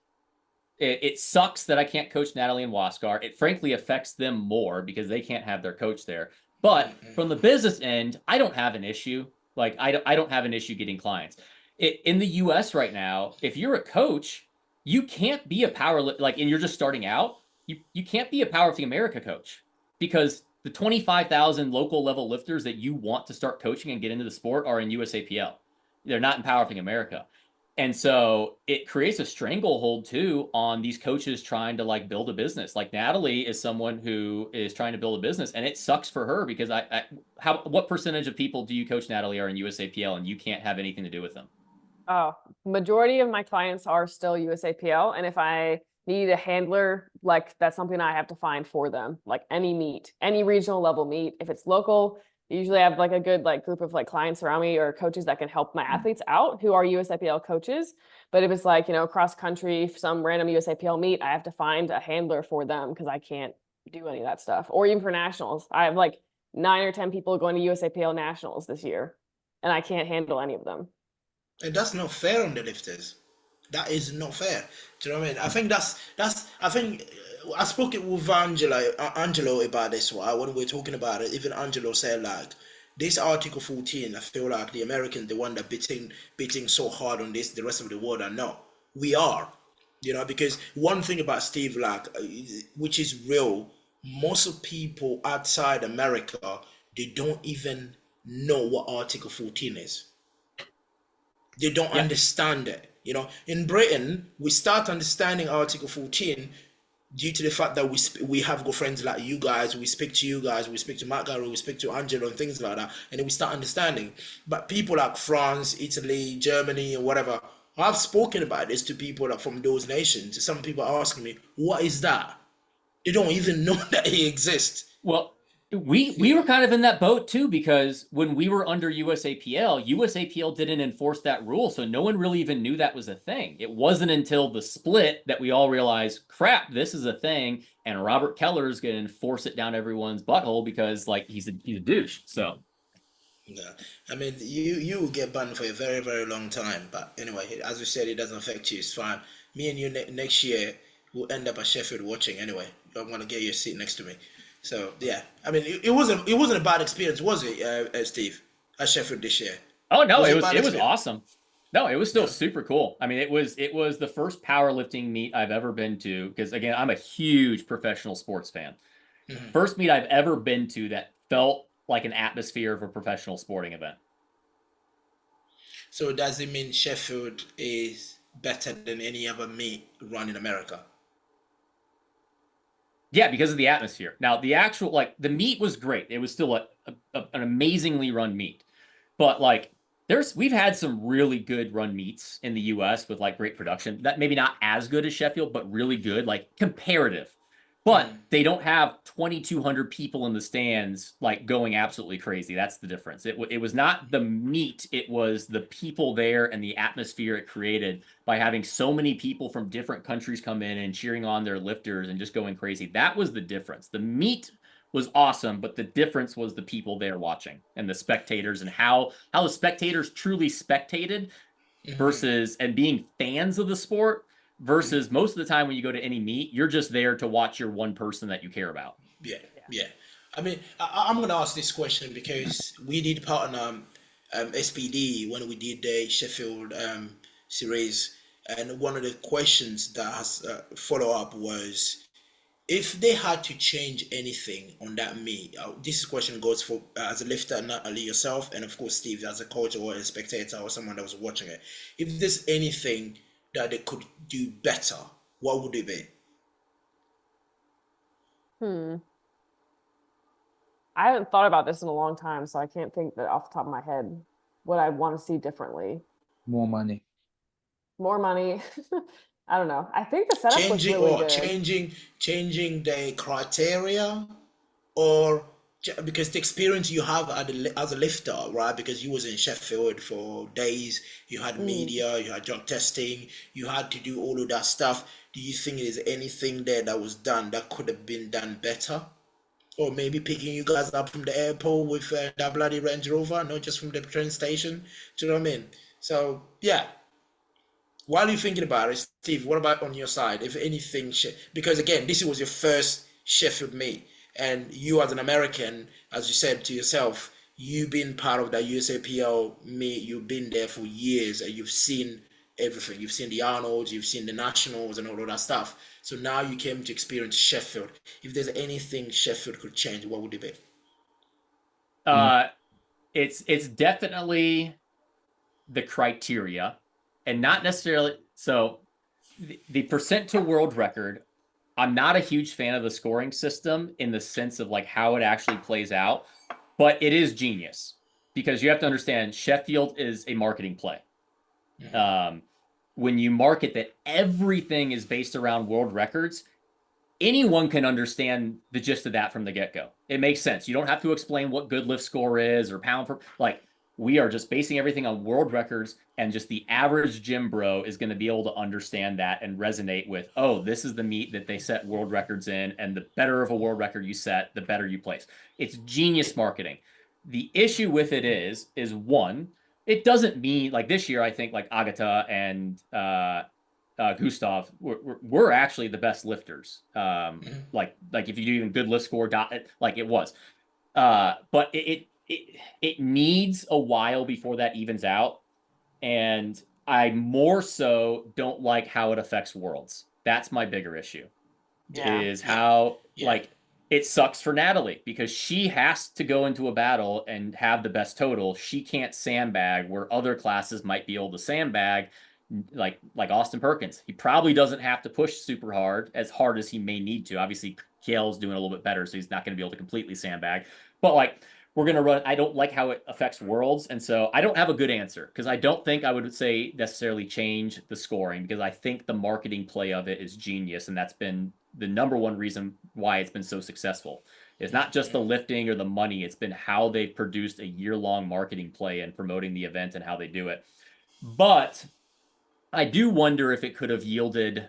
It sucks that I can't coach Natalie and Waskar. It frankly affects them more because they can't have their coach there. But from the business end, I don't have an issue. Like I don't have an issue getting clients. In the US right now, if you're a coach, you can't be and you're just starting out, you can't be a Powerlifting America coach because the 25,000 local level lifters that you want to start coaching and get into the sport are in USAPL. They're not in Powerlifting America. And so it creates a stranglehold too on these coaches trying to like build a business. Like Natalie is someone who is trying to build a business, and it sucks for her because what percentage of people do you coach, Natalie, are in USAPL and you can't have anything to do with them? Oh, majority of my clients are still USAPL, and if I need a handler, like that's something I have to find for them, like any meet, any regional level meet. If it's local, usually I have like a good like group of like clients around me or coaches that can help my athletes out who are USAPL coaches. But if it's like, you know, cross country, some random USAPL meet, I have to find a handler for them because I can't do any of that stuff. Or even for nationals, I have like 9 or 10 people going to USAPL nationals this year, and I can't handle any of them. And that's not fair on the lifters. That is not fair. Do you know what I mean? I think that's. I think I spoke it with Angelo about this one when we were talking about it. Even Angelo said like this Article 14. I feel like the Americans, the one that beating so hard on this, the rest of the world are not. We are, you know, because one thing about Steve, like, which is real, most of people outside America, they don't even know what Article 14 is. They don't understand it. You know, in Britain, we start understanding Article 14 due to the fact that we have good friends like you guys. We speak to you guys. We speak to Matt Garrow. We speak to Angelo and things like that, and then we start understanding. But people like France, Italy, Germany, and whatever, I've spoken about this to people like from those nations. Some people are asking me, "What is that?" They don't even know that it exists. Well, we were kind of in that boat too, because when we were under USAPL didn't enforce that rule, so no one really even knew that was a thing. It wasn't until the split that we all realized, crap, this is a thing, and Robert Keller is going to enforce it down everyone's butthole because like he's a douche. So yeah, I mean, you will get banned for a very, very long time. But anyway, as we said, it doesn't affect you. It's fine. Me and you next year will end up at Sheffield watching anyway. I'm gonna get you a seat next to me. So yeah, I mean, it wasn't a bad experience, was it, Steve, at Sheffield this year? oh no, Was it it a was bad it was experience? awesome. No, it was still Yeah. super cool. I mean, it was the first powerlifting meet I've ever been to because again, I'm a huge professional sports fan. Mhm. First meet I've ever been to that felt like an atmosphere of a professional sporting event. So does it mean Sheffield is better than any other meet run in America? Yeah, because of the atmosphere. Now, the actual like the meet was great. It was still an amazingly run meet. But like we've had some really good run meets in the US with like great production. That maybe not as good as Sheffield, but really good, like comparative. But they don't have 2,200 people in the stands like going absolutely crazy. That's the difference. It was not the meet, it was the people there and the atmosphere it created by having so many people from different countries come in and cheering on their lifters and just going crazy. That was the difference. The meet was awesome, but the difference was the people there watching and the spectators and how the spectators truly spectated versus and being fans of the sport versus most of the time when you go to any meet, you're just there to watch your one person that you care about. Yeah, yeah. I mean, I'm going to ask this question because we did partner SPD when we did the Sheffield series, and one of the questions that has follow up was if they had to change anything on that meet. This question goes for as a lifter, Natalie yourself, and of course Steve as a coach or a spectator or someone that was watching it. If there's anything that they could do better, what would it be? I haven't thought about this in a long time, so I can't think that off the top of my head what I want to see differently. More money. More money. I don't know. I think the setup was Changing really or good. changing the criteria, or because the experience you have as a lifter, right? Because you was in Sheffield for days, you had media, you had drug testing, you had to do all of that stuff. Do you think there's anything there that was done that could have been done better? Or maybe picking you guys up from the airport with that bloody Range Rover, not just from the train station. Do you know what I mean? So yeah, while you're thinking about it, Steve, what about on your side? If anything, because again, this was your first Sheffield meet, and you as an American, as you said to yourself, you've been part of that USAPL meet. You've been there for years, and you've seen everything. You've seen the Arnolds, you've seen the Nationals, and all of that stuff. So now you came to experience Sheffield. If there's anything Sheffield could change, what would it be? It's definitely the criteria. and not necessarily. So the percent to world record, I'm not a huge fan of the scoring system in the sense of like how it actually plays out, but it is genius because you have to understand Sheffield is a marketing play. When you market that everything is based around world records, anyone can understand the gist of that from the get-go. It makes sense. You don't have to explain what good lift score is or pound per, like, we are just basing everything on world records, and just the average gym bro is going to be able to understand that and resonate with, oh, this is the meet that they set world records in, and the better of a world record you set, the better you place. It's genius marketing. The issue with it is one, it doesn't mean, like this year, I think like Agata and Gustav we're actually the best lifters. Like if you do even good lift score, like it was. But it needs a while before that evens out. And I more so don't like how it affects worlds. That's my bigger issue. Is how like it sucks for Natalie because she has to go into a battle and have the best total. She can't sandbag where other classes might be able to sandbag, like Austin Perkins. He probably doesn't have to push super hard as he may need to. Obviously, Kale's doing a little bit better, so he's not going to be able to completely sandbag. But like we're going to run, I don't like how it affects worlds. And so I don't have a good answer because I don't think I would say necessarily change the scoring because I think the marketing play of it is genius. And that's been the number one reason why it's been so successful. It's not just the lifting or the money. It's been how they've produced a year-long marketing play and promoting the event and how they do it. But I do wonder if it could have yielded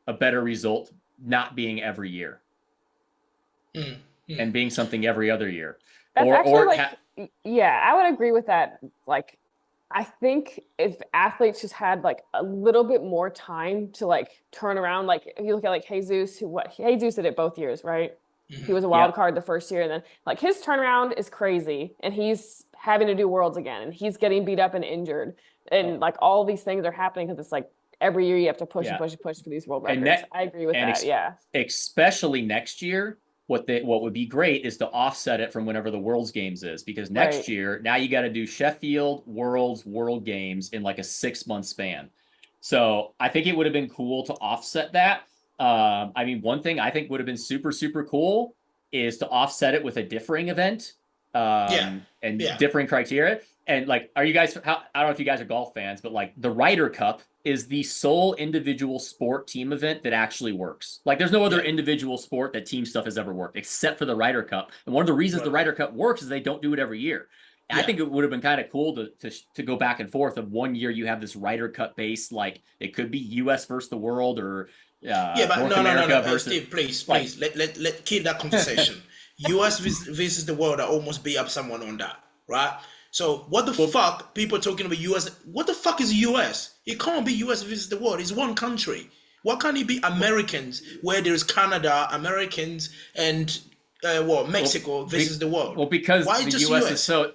a better result not being every year and being something every other year. That's I would agree with that. Like, I think if athletes just had like a little bit more time to like turn around, like if you look at like Jesus did it both years, right? He was a wild card the first year, and then like his turnaround is crazy, and he's having to do worlds again, and he's getting beat up and injured, and like all these things are happening because it's like every year you have to push and push and push for these world records. I agree with that. Especially next year. What would be great is to offset it from whenever the Worlds Games is, because next year now you got to do Sheffield, Worlds, World Games in like a 6-month span. So I think it would have been cool to offset that. I mean, one thing I think would have been super, super cool is to offset it with a differing event differing criteria. And like, I don't know if you guys are golf fans, but like the Ryder Cup is the sole individual sport team event that actually works. Like there's no other individual sport that team stuff has ever worked except for the Ryder Cup. And one of the reasons the Ryder Cup works is they don't do it every year. I think it would have been kind of cool to go back and forth of one year you have this Ryder Cup base, like it could be US versus the world or North America versus Steve, please let keep that conversation. US versus the world, I almost beat up someone on that, right? So what the fuck people talking about US? What the fuck is US? It can't be US versus the world. It's one country. Why can't it be Americans where there's Canada, Americans, and Mexico versus the world? Well, because the US is so.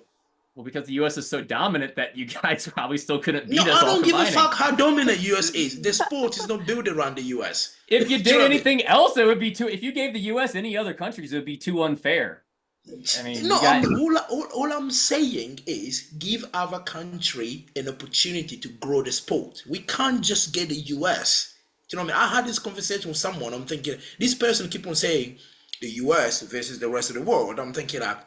Well, because the US is so dominant that you guys probably still couldn't beat us all I don't give a combining. fuck how dominant US is. The sport is not built around the US. If you did anything else, it would be too. If you gave the US any other countries, it would be too unfair. I mean, all I'm saying is give other country an opportunity to grow the sport. We can't just get the US. Do you know what I mean? I had this conversation with someone. I'm thinking, this person keep on saying the US versus the rest of the world. I'm thinking like,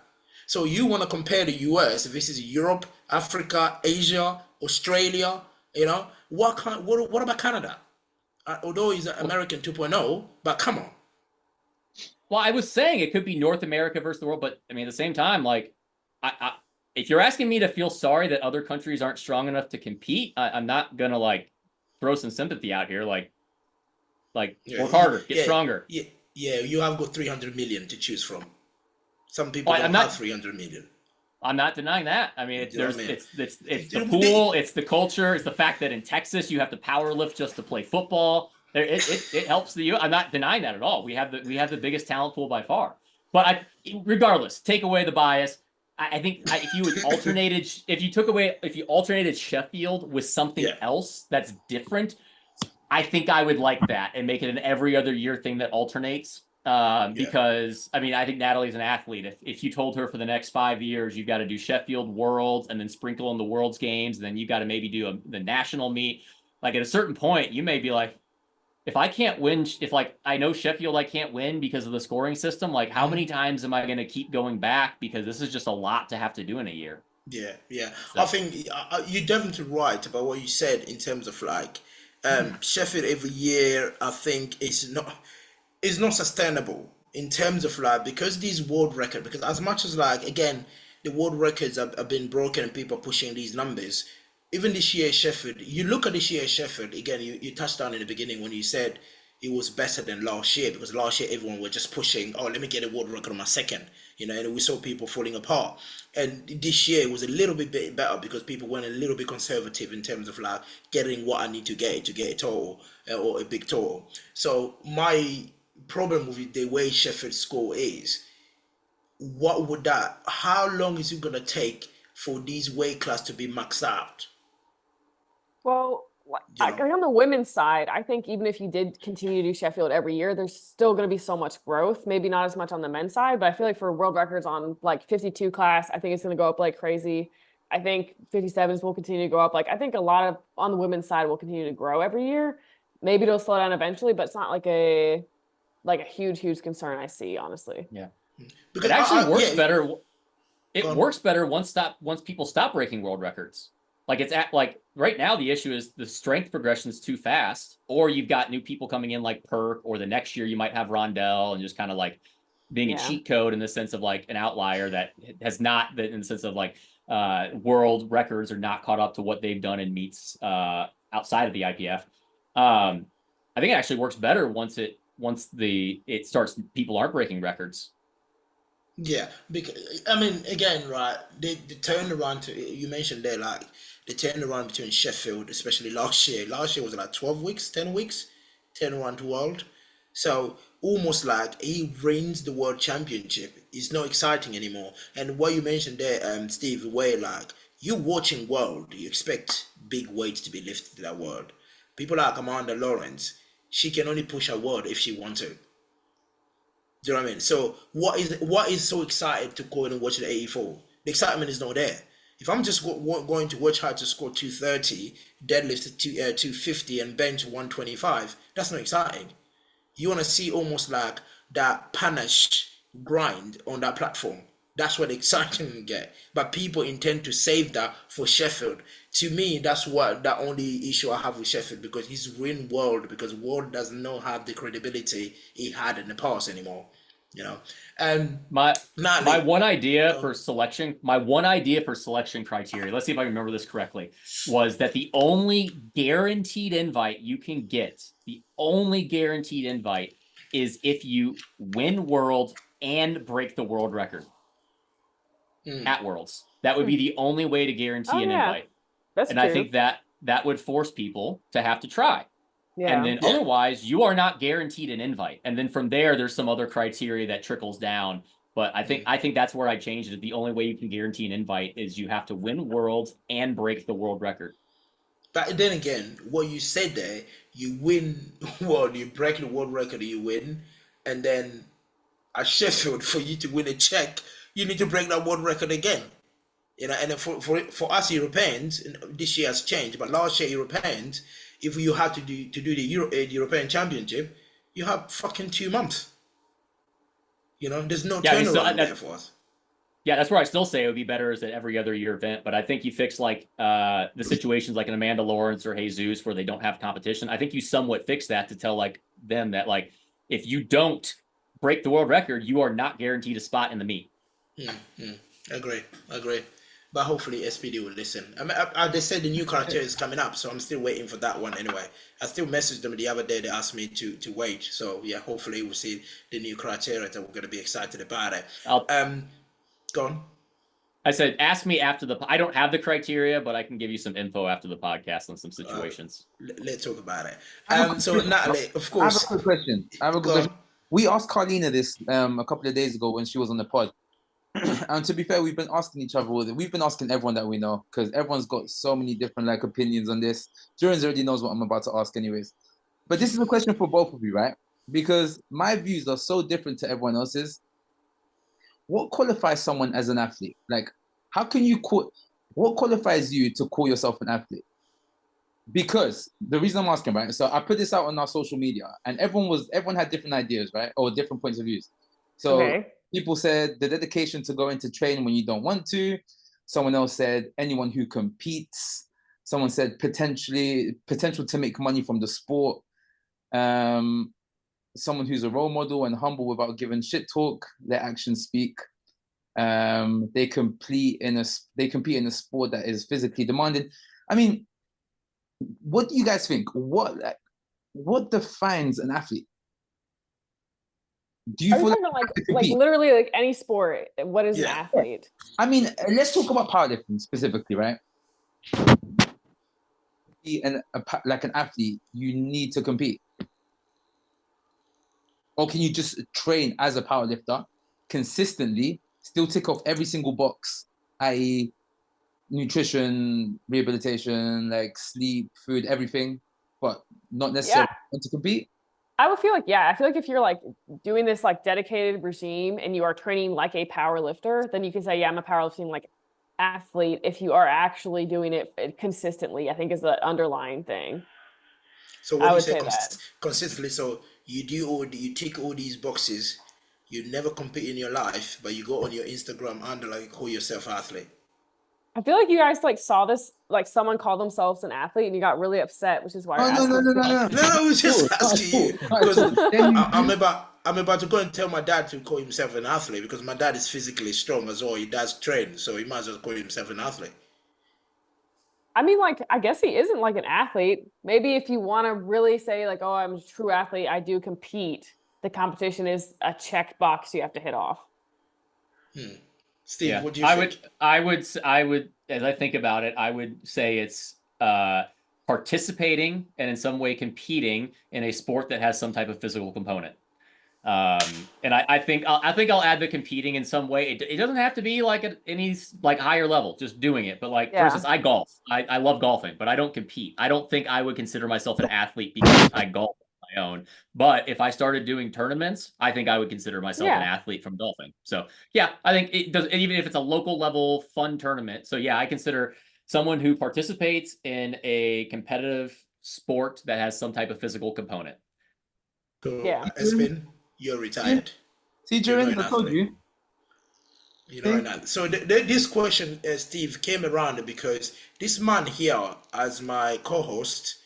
so you want to compare the US versus Europe, Africa, Asia, Australia, you know? What about Canada? Although he's an American 2.0, but come on. Well, I was saying it could be North America versus the world, but I mean, at the same time, like, if you're asking me to feel sorry that other countries aren't strong enough to compete, I'm not gonna like throw some sympathy out here. Like work harder, get stronger. Yeah, you have got 300 million to choose from. Some people don't have 300 million. I'm not denying that. I mean, it's the pool, it's the culture, it's the fact that in Texas you have to power lift just to play football. It helps the. I'm not denying that at all. We have the biggest talent pool by far. But regardless, take away the bias. I think if you alternated Sheffield with something else that's different, I think I would like that and make it an every other year thing that alternates. Because I mean, I think Natalie's an athlete. If you told her for the next 5 years you've got to do Sheffield Worlds and then sprinkle in the Worlds games, and then you've got to maybe do the national meet, like at a certain point, you may be like, if I can't win, if like I know Sheffield I can't win because of the scoring system, like how many times am I going to keep going back? Because this is just a lot to have to do in a year. Yeah, yeah. So, I think you're definitely right about what you said in terms of like Sheffield every year. I think is not sustainable in terms of like because these world record because as much as like again the world records have been broken and people are pushing these numbers even this year Sheffield you look at this year Sheffield again you touched on in the beginning when you said it was better than last year because last year everyone were just pushing oh let me get a world record on my second and we saw people falling apart and this year was a little bit better because people went a little bit conservative in terms of like getting what I need to get a total or a big total so my problem with the way Sheffield score is, how long is it going to take for these weight class to be maxed out? Well, You know? on the women's side, I think even if you did continue to do Sheffield every year, there's still going to be so much growth. Maybe not as much on the men's side, but I feel like for world records on like 52 class, I think it's going to go up like crazy. I think 57s will continue to go up. Like I think a lot of on the women's side will continue to grow every year. Maybe it'll slow down eventually, but it's not like a huge concern I see, honestly. yeah. Because it actually works yeah, better. It works better once people stop breaking world records. Like it's like right now the issue is the strength progression is too fast, or you've got new people coming in like Perk, or the next year you might have Rondell and just kind of like being a cheat code in the sense of like an outlier that has not in the sense of like world records are not caught up to what they've done in meets outside of the IPF. I think it actually works better once it starts people aren't breaking records. Yeah, because I mean, again, right? They turned around to you mentioned there, like they turned around between Sheffield, especially last year. Last year was like 12 weeks, 10 weeks, turn around to world. So almost like he reigns the world championship. It's not exciting anymore. And what you mentioned there, Steve, where like you watching world, you expect big weights to be lifted to that world. People like Amanda Lawrence, she can only push her world if she wants to. Do you know what I mean? So what is so excited to go in and watch the 84? The excitement is not there. If I'm just going to watch her to score 230, deadlift to 250 and bench 125, that's not exciting. You want to see almost like that panache grind on that platform. That's what exciting get. But people intend to save that for Sheffield. To me, that's what the only issue I have with Sheffield because he's ruined world because world does not have the credibility he had in the past anymore. And my one idea for selection criteria, let's see if I remember this correctly, was that the only guaranteed invite you can get, is if you win world and break the world record at Worlds. That would be the only way to guarantee an invite. That's true. I think that would force people to have to try. Yeah. And then otherwise, you are not guaranteed an invite. And then from there's some other criteria that trickles down. But I think that's where I changed it. The only way you can guarantee an invite is you have to win Worlds and break the world record. But then again, what you said there, you win world, you break the world record, you win, and then at Sheffield, for you to win a check, you need to break that world record again. And for us Europeans, this year has changed, but last year Europeans, if you had to do the European Championship, you have fucking 2 months. There's no turnaround there for us. Yeah, that's where I still say it would be better as at every other year event. But I think you fix like the situations like an Amanda Lawrence or Jesus where they don't have competition. I think you somewhat fix that to tell like them that like if you don't break the world record, you are not guaranteed a spot in the meet. Agree. But hopefully SPD will listen. I mean, they said the new criteria is coming up, so I'm still waiting for that one anyway. I still messaged them the other day. They asked me to wait. So yeah, hopefully we'll see the new criteria and we're going to be excited about it. Go on. I said, ask me after I don't have the criteria, but I can give you some info after the podcast on some situations. Let's talk about it. So Natalie, of course. I have a quick question. We asked Carlina this a couple of days ago when she was on the pod. And to be fair, we've been asking each other. We've been asking everyone that we know because everyone's got so many different like opinions on this. Durans already knows what I'm about to ask anyways. But this is a question for both of you, right? because my views are so different to everyone else's. What qualifies someone as an athlete? Like, how can you call? What qualifies you to call yourself an athlete? Because the reason I'm asking, right? So I put this out on our social media, and everyone had different ideas, right, or different points of views. So people said the dedication to go into training when you don't want to. Someone else said anyone who competes. Someone said potential to make money from the sport. Someone who's a role model and humble without giving shit talk. Their actions speak. They compete in a sport that is physically demanding. I mean, what do you guys think? What defines an athlete? Do you Are you feel talking like literally like any sport? What is an athlete? I mean, let's talk about powerlifting specifically, right? Like an athlete, you need to compete. Or can you just train as a powerlifter consistently, still tick off every single box, i.e., nutrition, rehabilitation, like sleep, food, everything, but not necessarily want to compete? I would feel like, I feel like if you're like doing this like dedicated regime and you are training like a power lifter, then you can say, I'm a powerlifting like athlete if you are actually doing it consistently, I think is the underlying thing. So when you say consistently, so you tick all these boxes, you never compete in your life, but you go on your Instagram and like call yourself athlete. I feel like you guys like saw this, like someone called themselves an athlete and you got really upset, which is why you're asking. No, I was just asking you because I'm about to go and tell my dad to call himself an athlete because my dad is physically strong as well. He does train, so he might as well call himself an athlete. I mean, like, I guess he isn't like an athlete. Maybe if you want to really say like, oh, I'm a true athlete, I do compete. The competition is a checked box you have to hit off. Steve, what do you think? I would, as I think about it, I would say it's participating and in some way competing in a sport that has some type of physical component. And I think I'll add the competing in some way. It doesn't have to be like at any like higher level, just doing it. But like, for instance, I golf. I love golfing, but I don't compete. I don't think I would consider myself an athlete because I golf on my own. But if I started doing tournaments, I think I would consider myself an athlete from golfing. So yeah, I think it does, even if it's a local level fun tournament. So yeah, I consider someone who participates in a competitive sport that has some type of physical component. So Espen, you're retired. See, Jaren, I told you. You know, right. So this question, Steve, came around because this man here, as my co-host,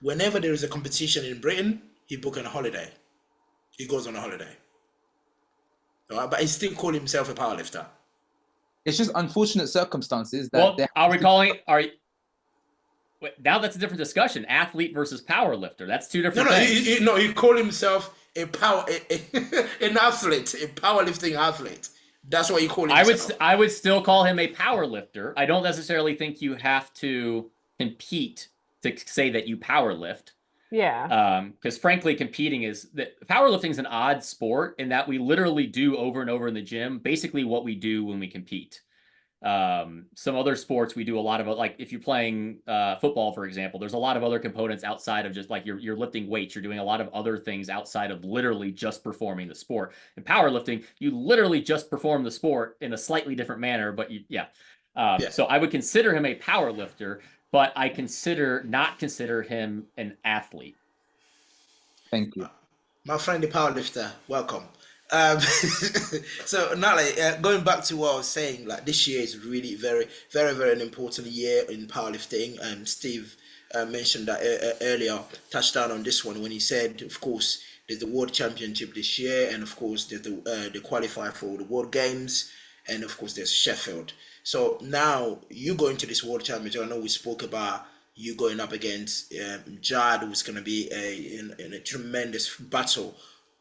whenever there is a competition in Britain, he books on a holiday. He goes on a holiday. But he still calls himself a powerlifter. It's just unfortunate circumstances that. Well, are we calling? Now that's a different discussion. Athlete versus powerlifter. That's two different things. He called himself an athlete, a powerlifting athlete. That's what he called himself. I would still call him a powerlifter. I don't necessarily think you have to compete to say that you powerlift. Yeah. Because frankly, powerlifting is an odd sport in that we literally do over and over in the gym basically what we do when we compete. Some other sports we do a lot of, like if you're playing football, for example, there's a lot of other components outside of just like you're lifting weights. You're doing a lot of other things outside of literally just performing the sport. In powerlifting, you literally just perform the sport in a slightly different manner, but so I would consider him a powerlifter, but I not consider him an athlete. Thank you. My friend, the powerlifter, welcome. So Natalie, going back to what I was saying, like this year is really very, very, very an important year in powerlifting. And Steve mentioned that earlier, touched down on this one when he said, of course, there's the World Championship this year, and of course there's the qualifier for the World Games, and of course there's Sheffield. So now you go into this World Championship. I know we spoke about you going up against Jad, who's going to be in a tremendous battle.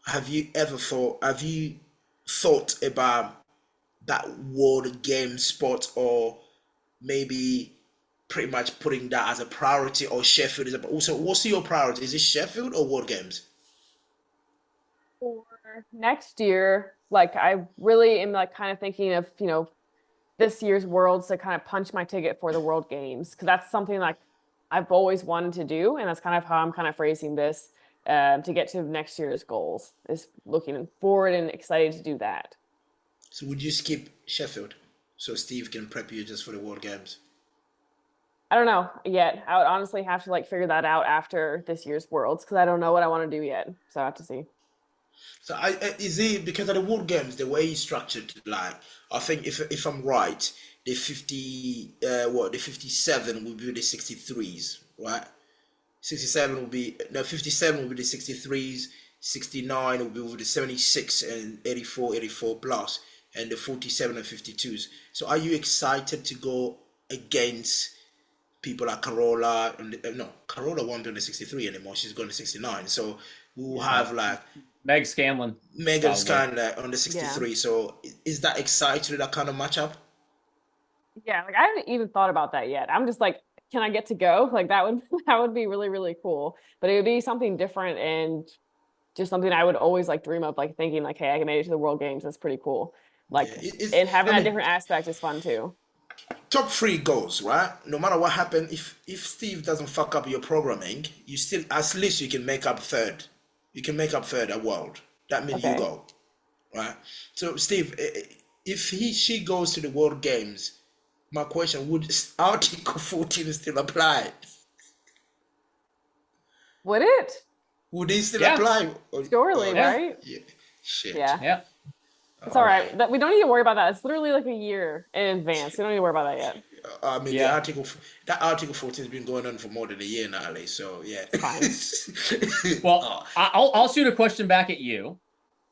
Have you thought about that World Game spot, or maybe pretty much putting that as a priority, or Sheffield is also, what's your priority? Is it Sheffield or World Games? For next year, like I really am like kind of thinking of, this year's Worlds to kind of punch my ticket for the World Games, because that's something like I've always wanted to do, and that's kind of how I'm kind of phrasing this. to get to next year's goals. Is looking forward and excited to do that. So would you skip Sheffield so Steve can prep you just for the World Games? I don't know yet. I would honestly have to like figure that out after this year's Worlds because I don't know what I want to do yet. So I have to see. So is it because of the World Games the way it's structured? Like I think if I'm right, the 57 will be the 63s, right? 67 will be 57 will be the 63s, 69 will be with the 76 and 84 plus, and the 47 and 52s. So are you excited to go against people like Carola? Carola won't be on the 63 anymore. She's going to 69. So we'll have like Meg Scanlon. Megan Scanlon on the 63. Yeah. So is that exciting, that kind of matchup? Yeah, like I haven't even thought about that yet. I'm just like, can I get to go? Like that would be really, really cool. But it would be something different and just something I would always like dream of, like thinking like, hey, I can make it to the World Games. That's pretty cool. Like and having that different aspect is fun too. Top 3 goals, right? No matter what happens, if Steve doesn't fuck up your programming, you still at least you can make up third. You can make up third at World. That means you go, right? So Steve, if she goes to the World Games, my question, would Article 14 still apply? Would it? Would they still apply? Surely, right? Yeah. Shit. Yeah. It's all right. That we don't need to worry about that. It's literally like a year in advance. We don't need to worry about that yet. I mean, that Article 14 has been going on for more than a year, Natalie. So yeah. Fine. Well, I'll shoot a question back at you.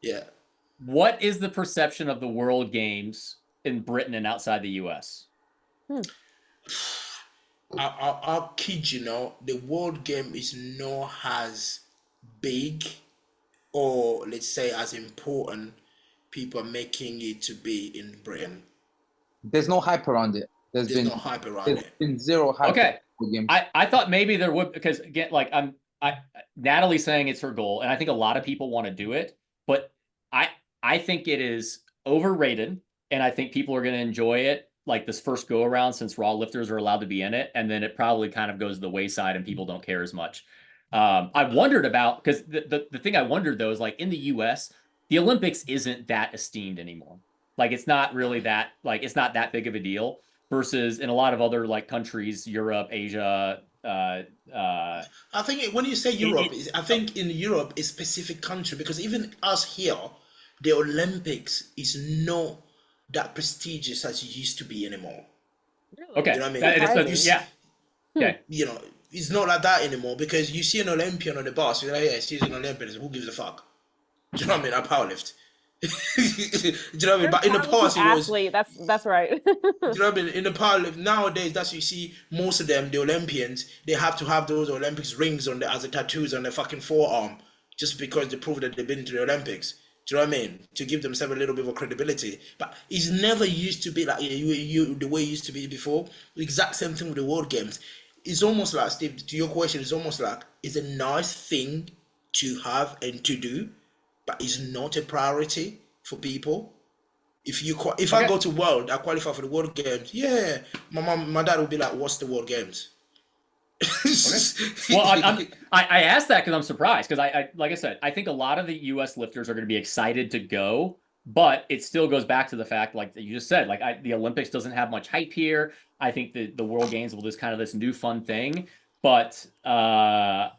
Yeah. What is the perception of the World Games in Britain and outside the U.S.? I'll kid you not, the World Game is not as big or let's say as important people are making it to be in Britain. There's no hype around it. There's no hype around it. There's been zero hype. Okay. I thought maybe there would, because again, like Natalie's saying it's her goal, and I think a lot of people want to do it, but I think it is overrated, and I think people are going to enjoy it like this first go around since raw lifters are allowed to be in it, and then it probably kind of goes to the wayside and people don't care as much. I wondered about, because the thing I wondered though is like in the US, the Olympics isn't that esteemed anymore. Like it's not really that, like it's not that big of a deal versus in a lot of other like countries, Europe, Asia. I think when you say Europe, I think in Europe is specific country, because even us here, the Olympics is not that prestigious as it used to be anymore. Really? Okay. You know what I mean? Okay. You know, it's not like that anymore, because you see an Olympian on the bus, you're like, yeah, she's an Olympian. Who gives a fuck? Do you know what I mean? I powerlift. Do you know what I mean? But in the past, it was athlete. That's right. Do you know what I mean? In the powerlift nowadays, that's you see most of them, the Olympians, they have to have those Olympics rings on as a tattoos on their fucking forearm, just because they prove that they've been to the Olympics. Do you know what I mean? To give themselves a little bit of credibility. But it's never used to be like the way it used to be before. The exact same thing with the World Games. It's almost like, Steve, to your question, it's almost like it's a nice thing to have and to do, but it's not a priority for people. If I go to World, I qualify for the World Games. Yeah, my dad would be like, "What's the World Games?" Well, I asked that because I'm surprised, because I like I said, I think a lot of the U.S. lifters are going to be excited to go, but it still goes back to the fact, like you just said, like the Olympics doesn't have much hype here. I think the World Games will just kind of this new fun thing, but I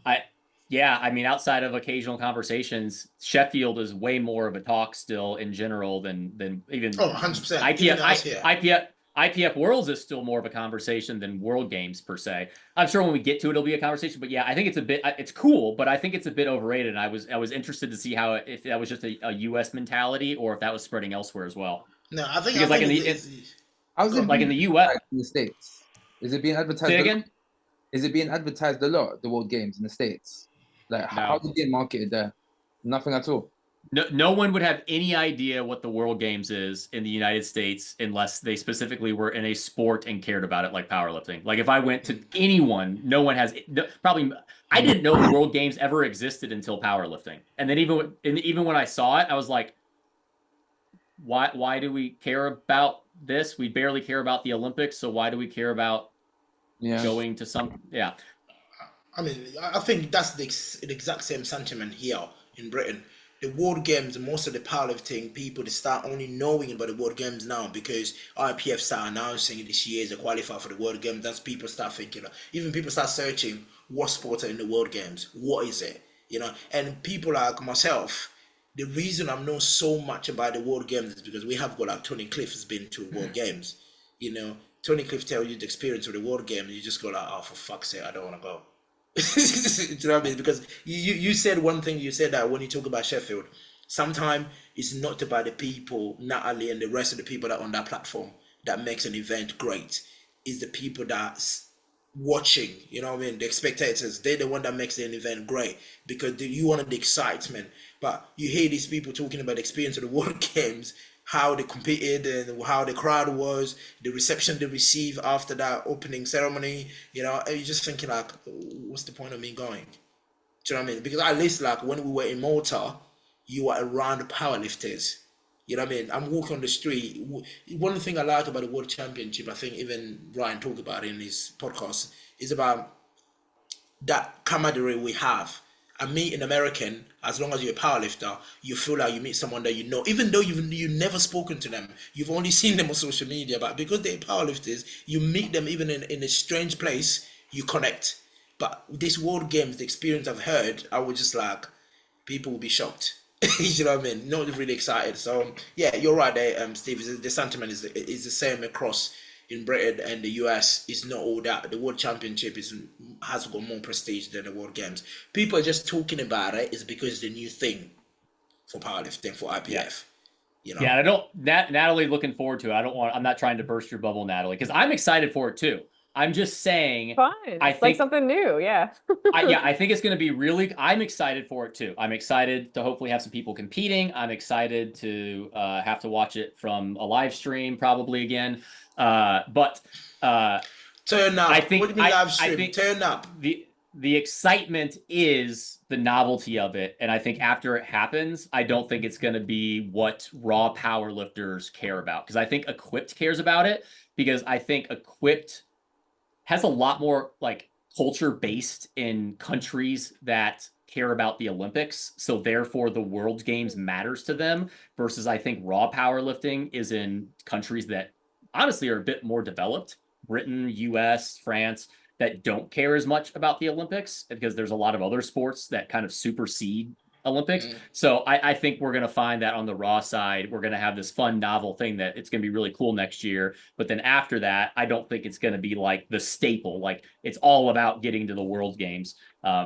mean, outside of occasional conversations, Sheffield is way more of a talk still in general than even 100%. IPF Worlds is still more of a conversation than World Games per se. I'm sure when we get to it, it'll be a conversation. But yeah, I think it's cool, but I think it's a bit overrated. And I was interested to see how if that was just a US mentality or if that was spreading elsewhere as well. No, I think because like in the US, in the States, is it being advertised? Say again? Is it being advertised a lot? The World Games in the States, like how is it being marketed there? Nothing at all. No one would have any idea what the World Games is in the United States unless they specifically were in a sport and cared about it, like powerlifting. Like if I went to anyone, no one has probably. I didn't know the World Games ever existed until powerlifting, and then even when I saw it, I was like, why do we care about this? We barely care about the Olympics, so why do we care about going to some? Yeah. I mean, I think that's the exact same sentiment here in Britain. The World Games, most of the powerlifting people, they start only knowing about the World Games now because IPF start announcing this year is a qualifier for the World Games. That's people start thinking. Even people start searching what sports are in the World Games. What is it? And people like myself, the reason I know so much about the World Games is because we have got like Tony Cliff has been to World Games. Tony Cliff tells you the experience of the World Games. You just go like, oh, for fuck's sake, I don't want to go. Do you know what I mean? Because you said one thing. You said that when you talk about Sheffield, sometimes it's not about the people, Natalie and the rest of the people that are on that platform that makes an event great. It's the people that's watching. You know what I mean? The spectators. They're the one that makes an event great because you wanted the excitement. But you hear these people talking about the experience of the World Games, how they competed and how the crowd was, the reception they received after that opening ceremony, and you're just thinking like, what's the point of me going? Do you know what I mean? Because at least like when we were in Malta, you were around the powerlifters. You know what I mean? I'm walking on the street. One thing I like about the World Championship, I think even Ryan talked about it in his podcast, is about that camaraderie we have. I meet an American, as long as you're a powerlifter, you feel like you meet someone that you know, even though you've never spoken to them, you've only seen them on social media, but because they're powerlifters, you meet them even in a strange place, you connect. But this World Games, the experience I've heard, I was just like, people will be shocked. You know what I mean? Not really excited. So yeah, you're right there, Steve. The sentiment is the same across in Britain and the US. Is not all that. The World Championship has got more prestige than the World Games. People are just talking about it is because it's the new thing for powerlifting, for IPF. Yeah, I don't. Natalie, looking forward to it. I'm not trying to burst your bubble, Natalie, because I'm excited for it too. I'm just saying. Fun. It's like something new. Yeah. I think it's going to be I'm excited for it too. I'm excited to hopefully have some people competing. I'm excited to have to watch it from a live stream probably again. But turn up. I think what do you mean live stream? Turn up. The excitement is the novelty of it, and I think after it happens, I don't think it's going to be what raw powerlifters care about, because I think Equipped cares about it, because I think Equipped has a lot more like culture based in countries that care about the Olympics. So therefore the World Games matters to them, versus I think raw powerlifting is in countries that honestly are a bit more developed. Britain, US, France, that don't care as much about the Olympics because there's a lot of other sports that kind of supersede Olympics. So I think we're going to find that on the raw side, we're going to have this fun, novel thing that it's going to be really cool next year. But then after that, I don't think it's going to be like the staple, like it's all about getting to the World Games.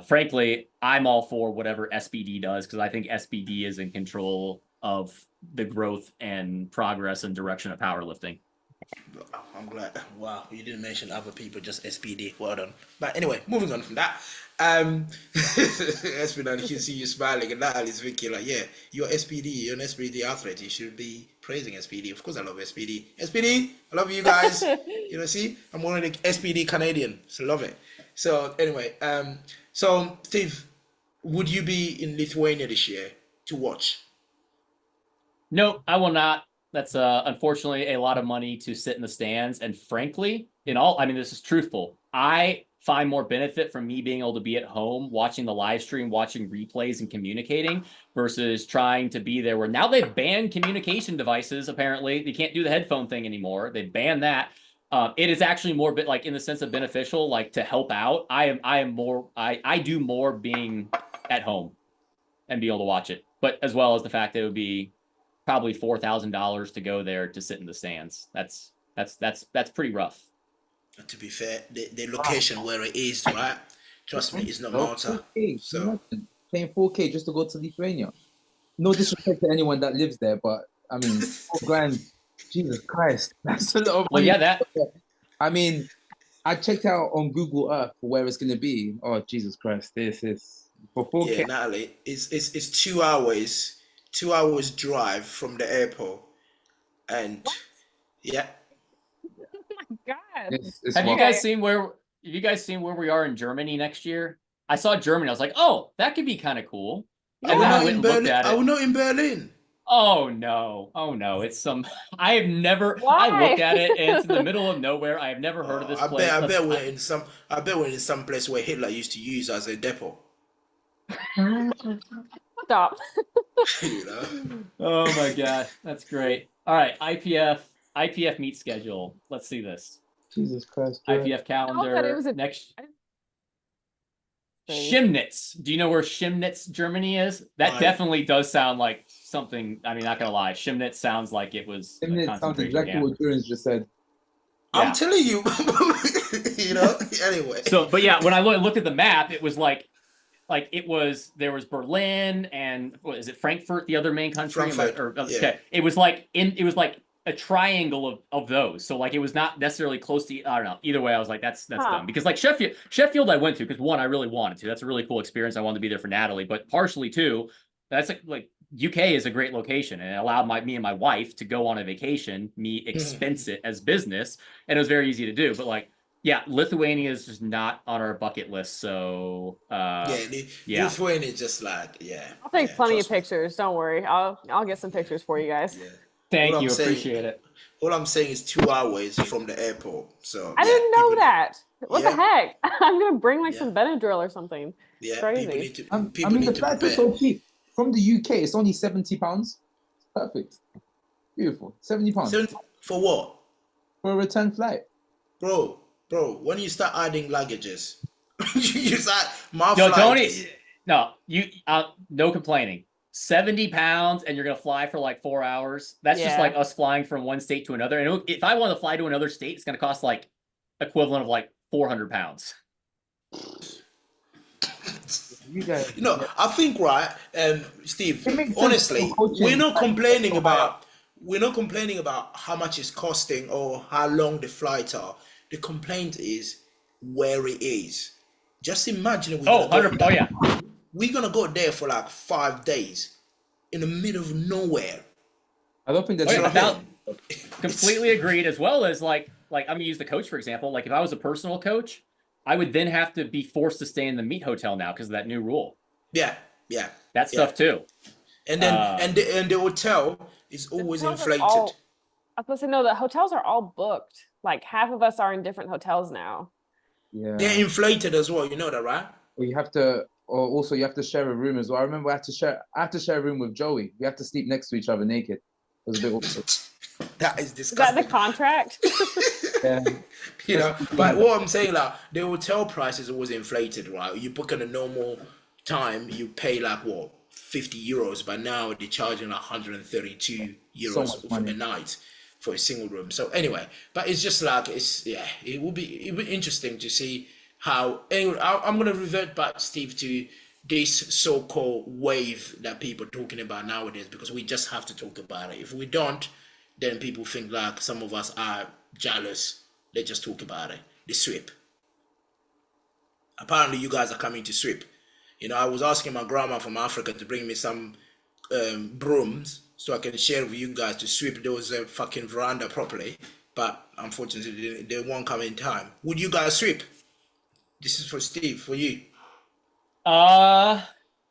Frankly, I'm all for whatever SBD does, because I think SBD is in control of the growth and progress and direction of powerlifting. I'm glad. Wow, you didn't mention other people, just SPD. Well done. But anyway, moving on from that. SPD, you can see you smiling, and Natalie's thinking like, yeah, you're SPD, you're an SPD athlete. You should be praising SPD. Of course, I love SPD. SPD, I love you guys. See, I'm one of the SPD Canadian, so love it. So anyway, so Steve, would you be in Lithuania this year to watch? No, I will not. That's unfortunately a lot of money to sit in the stands. And frankly, this is truthful. I find more benefit from me being able to be at home, watching the live stream, watching replays and communicating, versus trying to be there, where now they've banned communication devices. Apparently you can't do the headphone thing anymore. They banned that. It is actually more bit like in the sense of beneficial, like to help out. I do more being at home and be able to watch it, but as well as the fact that it would be probably $4,000 to go there to sit in the stands. That's pretty rough. To be fair, the location where it is, right? Trust me, it's not Malta. 4K, so paying 4K just to go to Lithuania. No disrespect to anyone that lives there, but I mean, $4,000, Jesus Christ, that's a lot of money. Well, yeah, I mean, I checked out on Google Earth for where it's gonna be. Oh, Jesus Christ, this is for 4K. Yeah, Natalie, it's 2 hours. 2 hours drive from the airport, and yeah. Oh my God. Have you guys seen where we are in Germany next year? I saw Germany. I was like, oh, that could be kind of cool. I will not in Berlin. Oh no, it's some. I have never. Why? I looked at it, and it's in the middle of nowhere. I have never heard of this place. I bet we're in some. I bet we're in some place where Hitler used to use as a depot. Stop. You know. Oh my gosh, that's great. All right, IPF meet schedule. Let's see this. Jesus Christ. bro. IPF calendar that it was next. Sorry. Chemnitz. Do you know where Chemnitz, Germany is? That I- definitely does sound like something. I mean, not gonna lie, Chemnitz sounds like it was a It sounds concentration exactly camp. what Jordan's just said. Yeah. I'm telling you. You know. Anyway. So, but yeah, when I looked at the map, it was like there was Berlin and what is it, Frankfurt, the other main country? Frankfurt, yeah. Okay, it was like a triangle of those. So like it was not necessarily close to. I don't know. Either way, I was like, that's dumb, because like Sheffield, I went to because one, I really wanted to. That's a really cool experience. I wanted to be there for Natalie, but partially too, that's like UK is a great location, and it allowed me and my wife to go on a vacation, me expense it as business, and it was very easy to do. But like, yeah, Lithuania is just not on our bucket list. So Lithuania is just like I'll take plenty of trust me. pictures. Don't worry. I'll get some pictures for you guys. Yeah. thank All you, I'm saying- appreciate it. All I'm saying is 2 hours from the airport. So I didn't know people- that. What the Yeah. heck? I'm gonna bring like Yeah. some Benadryl or something. Yeah, crazy. people need to. I People mean, need the to flights are prepare. so cheap. From the UK, it's only £70. Perfect. Beautiful. £70 For what, for a return flight. bro? When you start adding luggages, you start my No, flight. don't. No, no complaining. 70 pounds, and you're gonna fly for like 4 hours. That's just Yeah. like us flying from one state to another. And if I want to fly to another state, it's gonna cost like equivalent of like 400 pounds. You guys, You know, I think right, Steve. It makes sense Honestly, for coaching. we're not complaining about how much it's costing or how long the flights are. The complaint is where it is. Just imagine Oh, 100. Oh yeah. we're gonna go there for like 5 days in the middle of nowhere. I don't think Oh, there's yeah, You know what I without- mean? Completely agreed. As well as like I'm gonna use the coach for example. Like if I was a personal coach, I would then have to be forced to stay in the meat hotel now because of that new rule. Yeah. That stuff too. And then and the hotel is always hotels are inflated. I was supposed to know the hotels are all booked. Like half of us are in different hotels now. Yeah. They're inflated as well. You know that, right? Or you have to, or also you have to share a room as well. I remember I have to share a room with Joey. We have to sleep next to each other naked. It was a bit awkward. That is Is that disgusting. the contract? Yeah. You know, but what I'm saying, like the hotel price is always inflated, right? You book on a normal time, you pay like what, 50 euros, but now they're charging like 132 euros So much for money. the night for a single room. So anyway, but it's just like it will be interesting to see how. Anyway, I'm gonna revert back, Steve, to this so-called wave that people are talking about nowadays, because we just have to talk about it. If we don't, then people think like some of us are jealous. They just talk about it. The sweep. Apparently, you guys are coming to sweep. You know, I was asking my grandma from Africa to bring me some brooms so I can share with you guys to sweep those fucking veranda properly. But unfortunately, they won't come in time. Would you guys sweep? This is for Steve, for you.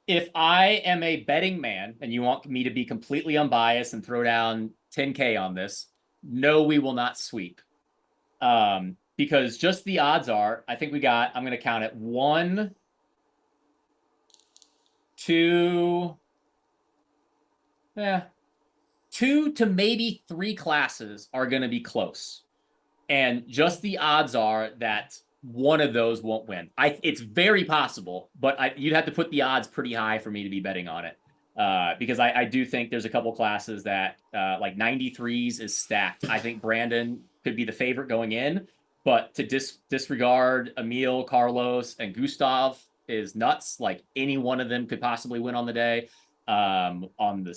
If I am a betting man and you want me to be completely unbiased and throw down 10K on this, no, we will not sweep. Because just the odds are, I think we got, I'm going to count it 1, 2, 2 to maybe 3 classes are going to be close. And just the odds are that one of those won't win. It's very possible, but you'd have to put the odds pretty high for me to be betting on it. Because I do think there's a couple classes that like 93s is stacked. I think Brandon could be the favorite going in, but to disregard Emil, Carlos, and Gustav is nuts. Like any one of them could possibly win on the day. On the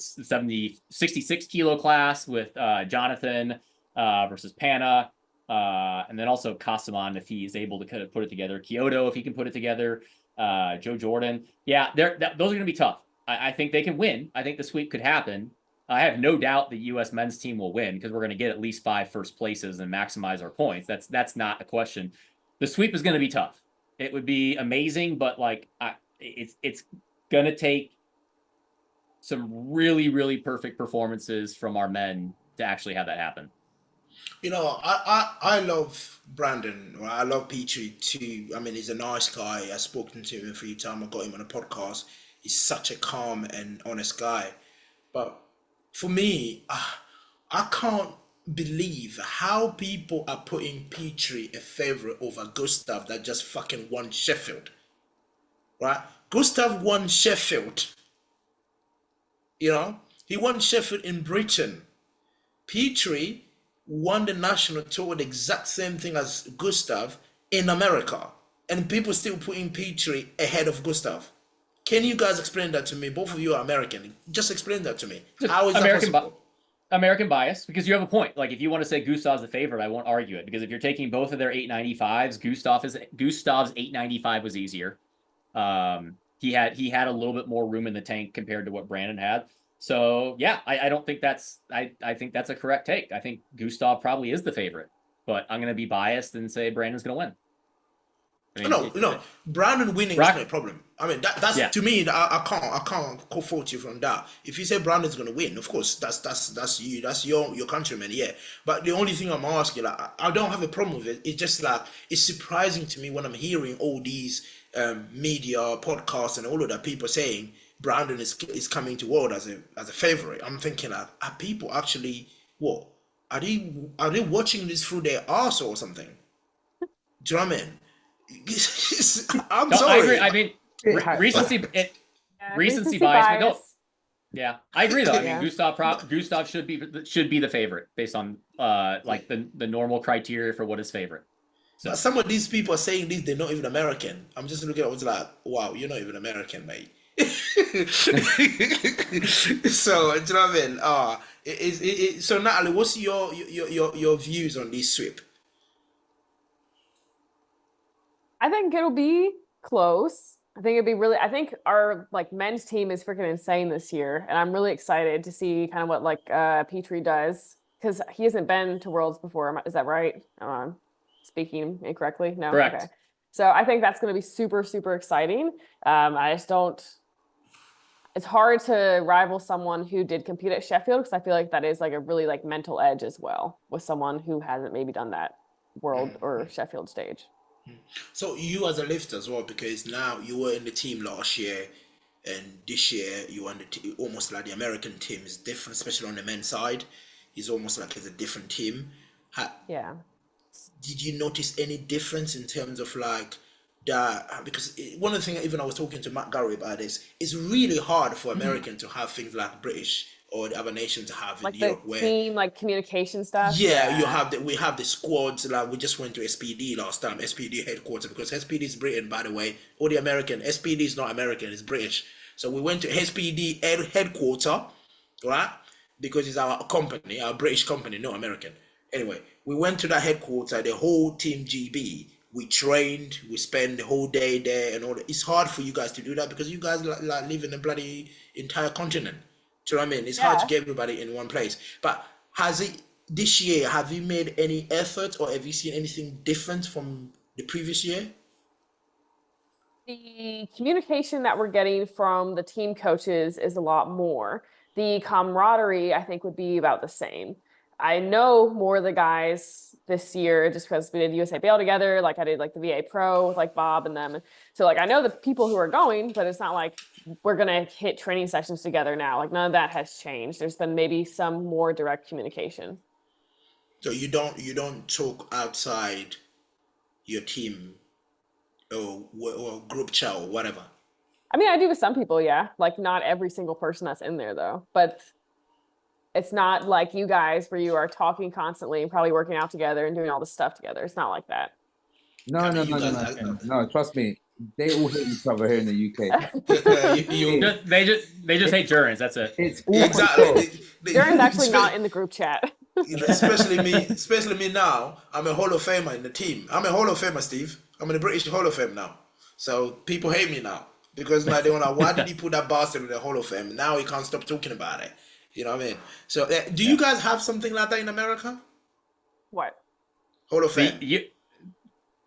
66 kilo class with Jonathan versus Panna. And then also Kasaman if he's able to kind of put it together. Kyoto if he can put it together. Joe Jordan. Yeah, those are going to be tough. I think they can win. I think the sweep could happen. I have no doubt the U.S. men's team will win because we're going to get at least 5 first places and maximize our points. That's not a question. The sweep is going to be tough. It would be amazing, but like it's going to take some really, really perfect performances from our men to actually have that happen. I love Brandon. Right? I love Petrie too. I mean, he's a nice guy. I've spoken to him a few times. I got him on a podcast. He's such a calm and honest guy. But for me, I can't believe how people are putting Petrie a favorite over Gustav that just fucking won Sheffield. Right? Gustav won Sheffield. He won Sheffield in Britain. Petrie won the national tour the exact same thing as Gustav in America. And people still putting Petrie ahead of Gustav. Can you guys explain that to me? Both of you are American. Just explain that to me. How is that possible? American bias, because you have a point. Like, if you want to say Gustav's the favorite, I won't argue it, because if you're taking both of their 895s, Gustav's 895 was easier. He had a little bit more room in the tank compared to what Brandon had. So yeah, I don't think I think that's a correct take. I think Gustav probably is the favorite, but I'm going to be biased and say Brandon's going to win. I mean, no, Brandon winning is not a problem. I mean, that's to me. I can't fault you from that. If you say Brandon's going to win, of course, that's you. That's your countryman. Yeah. But the only thing I'm asking, like, I don't have a problem with it. It's just like it's surprising to me when I'm hearing all these media podcasts and all of that people saying Brandon is coming to world as a favorite. I'm thinking, like, are people actually what? Are they watching this through their arse or something? Do you know what I mean? I'm sorry. I agree. I mean, recency bias. But no, yeah, I agree though. I mean, Gustav should be the favorite based on like the normal criteria for what is favorite. So some of these people are saying this, they're not even American. I'm just looking at it, I was like, wow, you're not even American, mate. So do you know what I mean? So Natalie, what's your views on this sweep? I think it'll be close. I think our like men's team is freaking insane this year, and I'm really excited to see kind of what like Petrie does, because he hasn't been to Worlds before. Is that right? Speaking incorrectly? No. Correct. Okay. So I think that's going to be super, super exciting. I just don't. It's hard to rival someone who did compete at Sheffield, because I feel like that is like a really like mental edge as well with someone who hasn't maybe done that World or Sheffield stage. So you as a lifter as well, because now you were in the team last year, and this year you were on almost like the American team is different, especially on the men's side. It's almost like it's a different team. Yeah. Did you notice any difference in terms of like that? Because one of the things, even I was talking to Matt Gary about this, it's really hard for American to have things like British or the other nations to have like in the Europe, where team like communication stuff. Yeah, we have the squads. Like, we just went to SPD last time, SPD headquarters, because SPD is Britain, by the way. Or the American SPD is not American, it's British. So we went to SPD headquarters, right? Because it's our company, our British company, not American. Anyway, we went to that headquarters, the whole team GB. We trained, we spent the whole day there and all that. It's hard for you guys to do that because you guys like live in a bloody entire continent. Do you know what I mean? It's hard to get everybody in one place. But this year, have you made any effort, or have you seen anything different from the previous year? The communication that we're getting from the team coaches is a lot more. The camaraderie, I think, would be about the same. I know more of the guys this year just because we did USA Bail together. Like I did like the VA Pro with like Bob and them. So like I know the people who are going, but it's not like we're gonna hit training sessions together now. Like none of that has changed. There's been maybe some more direct communication. So you don't talk outside your team or group chat or whatever? I mean, I do with some people, yeah. Like not every single person that's in there though. But it's not like you guys where you are talking constantly and probably working out together and doing all this stuff together. It's not like that. No. Trust me, they all hate each other here in the UK. They just hate Jurgens. That's it. It's exactly. Jurgens actually not in the group chat. especially me now. I'm a Hall of Famer in the team. I'm a Hall of Famer, Steve. I'm in the British Hall of Fame now. So people hate me now because now they want to, why did he put that bastard in the Hall of Fame? Now he can't stop talking about it. You know what I mean? So do you guys have something like that in America? What? Hall of Fame.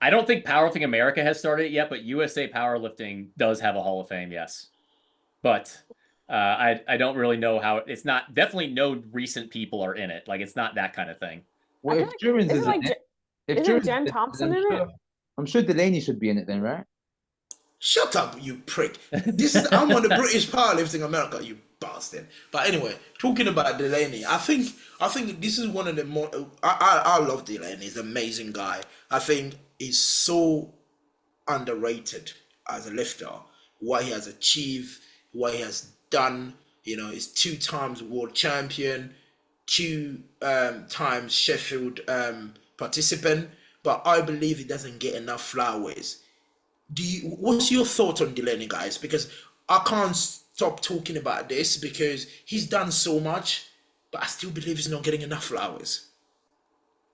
I don't think Powerlifting America has started it yet, but USA Powerlifting does have a Hall of Fame, yes. But I don't really know how it's not. Definitely no recent people are in it. Like it's not that kind of thing. Well, I if feel like Duran's isn't isn't like it, if isn't Duran's Jen isn't it, then Thompson in it? I'm sure Delaney should be in it then, right? Shut up, you prick. I'm on the British Powerlifting America, you bastard. But anyway, talking about Delaney, I think this is one of the more. I love Delaney. He's an amazing guy. I think he's so underrated as a lifter. What he has achieved, what he has done. He's 2 times world champion, 2 times Sheffield participant. But I believe he doesn't get enough flowers. What's your thought on Delaney, guys? Because I can't stop talking about this because he's done so much, but I still believe he's not getting enough flowers.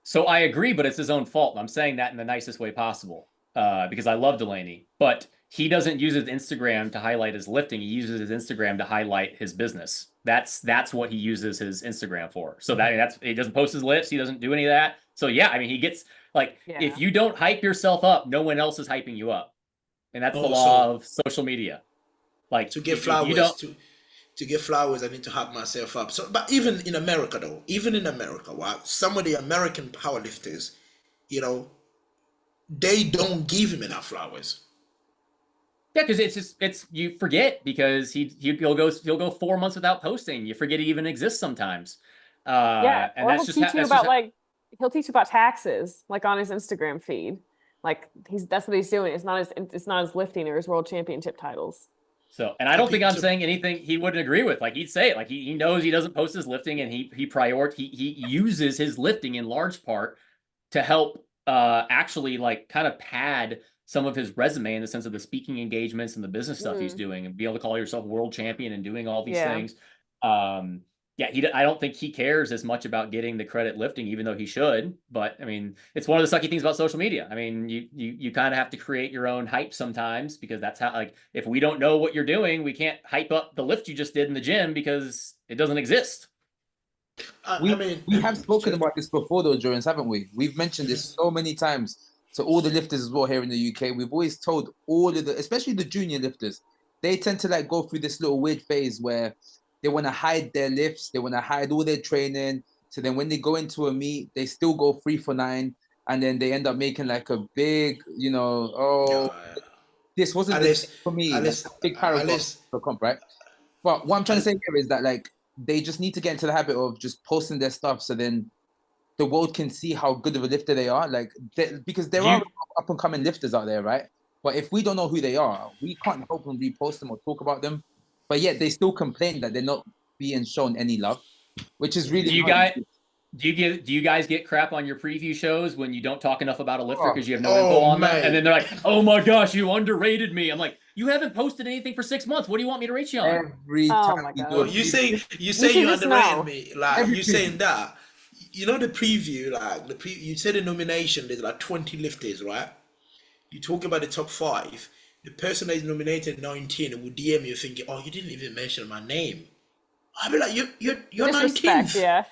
So I agree, but it's his own fault. I'm saying that in the nicest way possible because I love Delaney, but he doesn't use his Instagram to highlight his lifting. He uses his Instagram to highlight his business. That's what he uses his Instagram for. So that's he doesn't post his lifts. He doesn't do any of that. So yeah, I mean, he gets like if you don't hype yourself up, no one else is hyping you up, and that's the law of social media. Like to get flowers, to get flowers, I need to hype myself up. So, but even in America, though, wow, some of the American powerlifters, they don't give him enough flowers. Yeah, because it's you forget because he'll go 4 months without posting. You forget he even exists sometimes. Yeah, and or that's he'll just teach you about he'll teach you about taxes, like on his Instagram feed. Like that's what he's doing. It's not his lifting or his world championship titles. So, and I don't think I'm saying anything he wouldn't agree with. Like he'd say it. Like he knows he doesn't post his lifting, and he uses his lifting in large part to help actually like kind of pad some of his resume in the sense of the speaking engagements and the business stuff he's doing, and be able to call yourself world champion and doing all these things. I don't think he cares as much about getting the credit lifting, even though he should. But I mean, it's one of the sucky things about social media. I mean, you kind of have to create your own hype sometimes, because that's how, like, if we don't know what you're doing, we can't hype up the lift you just did in the gym because it doesn't exist. We have spoken about this before, though, Jorans, haven't we? We've mentioned this so many times to all the lifters as well here in the UK. We've always told all of especially the junior lifters, they tend to like go through this little weird phase where they want to hide their lifts, they want to hide all their training. So then when they go into a meet, they still go 3 for 9, and then they end up making like a big, this wasn't for me. Like a big paragraph for comp, right? But what I'm trying to say here is that like they just need to get into the habit of just posting their stuff, so then the world can see how good of a lifter they are. Like, because there are up and coming lifters out there, right? But if we don't know who they are, we can't help them repost them or talk about them. But yet they still complain that they're not being shown any love, which is really. Do you guys get crap on your preview shows when you don't talk enough about a lifter because you have no info on them? And then they're like, "Oh my gosh, you underrated me." I'm like, "You haven't posted anything for 6 months. What do you want me to rate you on?" Every time you say you underrated me, like you saying that. You know the preview, like you said the nomination. There's like 20 lifters, right? You talk about the top 5. The person that is nominated 19 will DM you thinking, "Oh, you didn't even mention my name." I'll be like, "You're 19th." Yeah.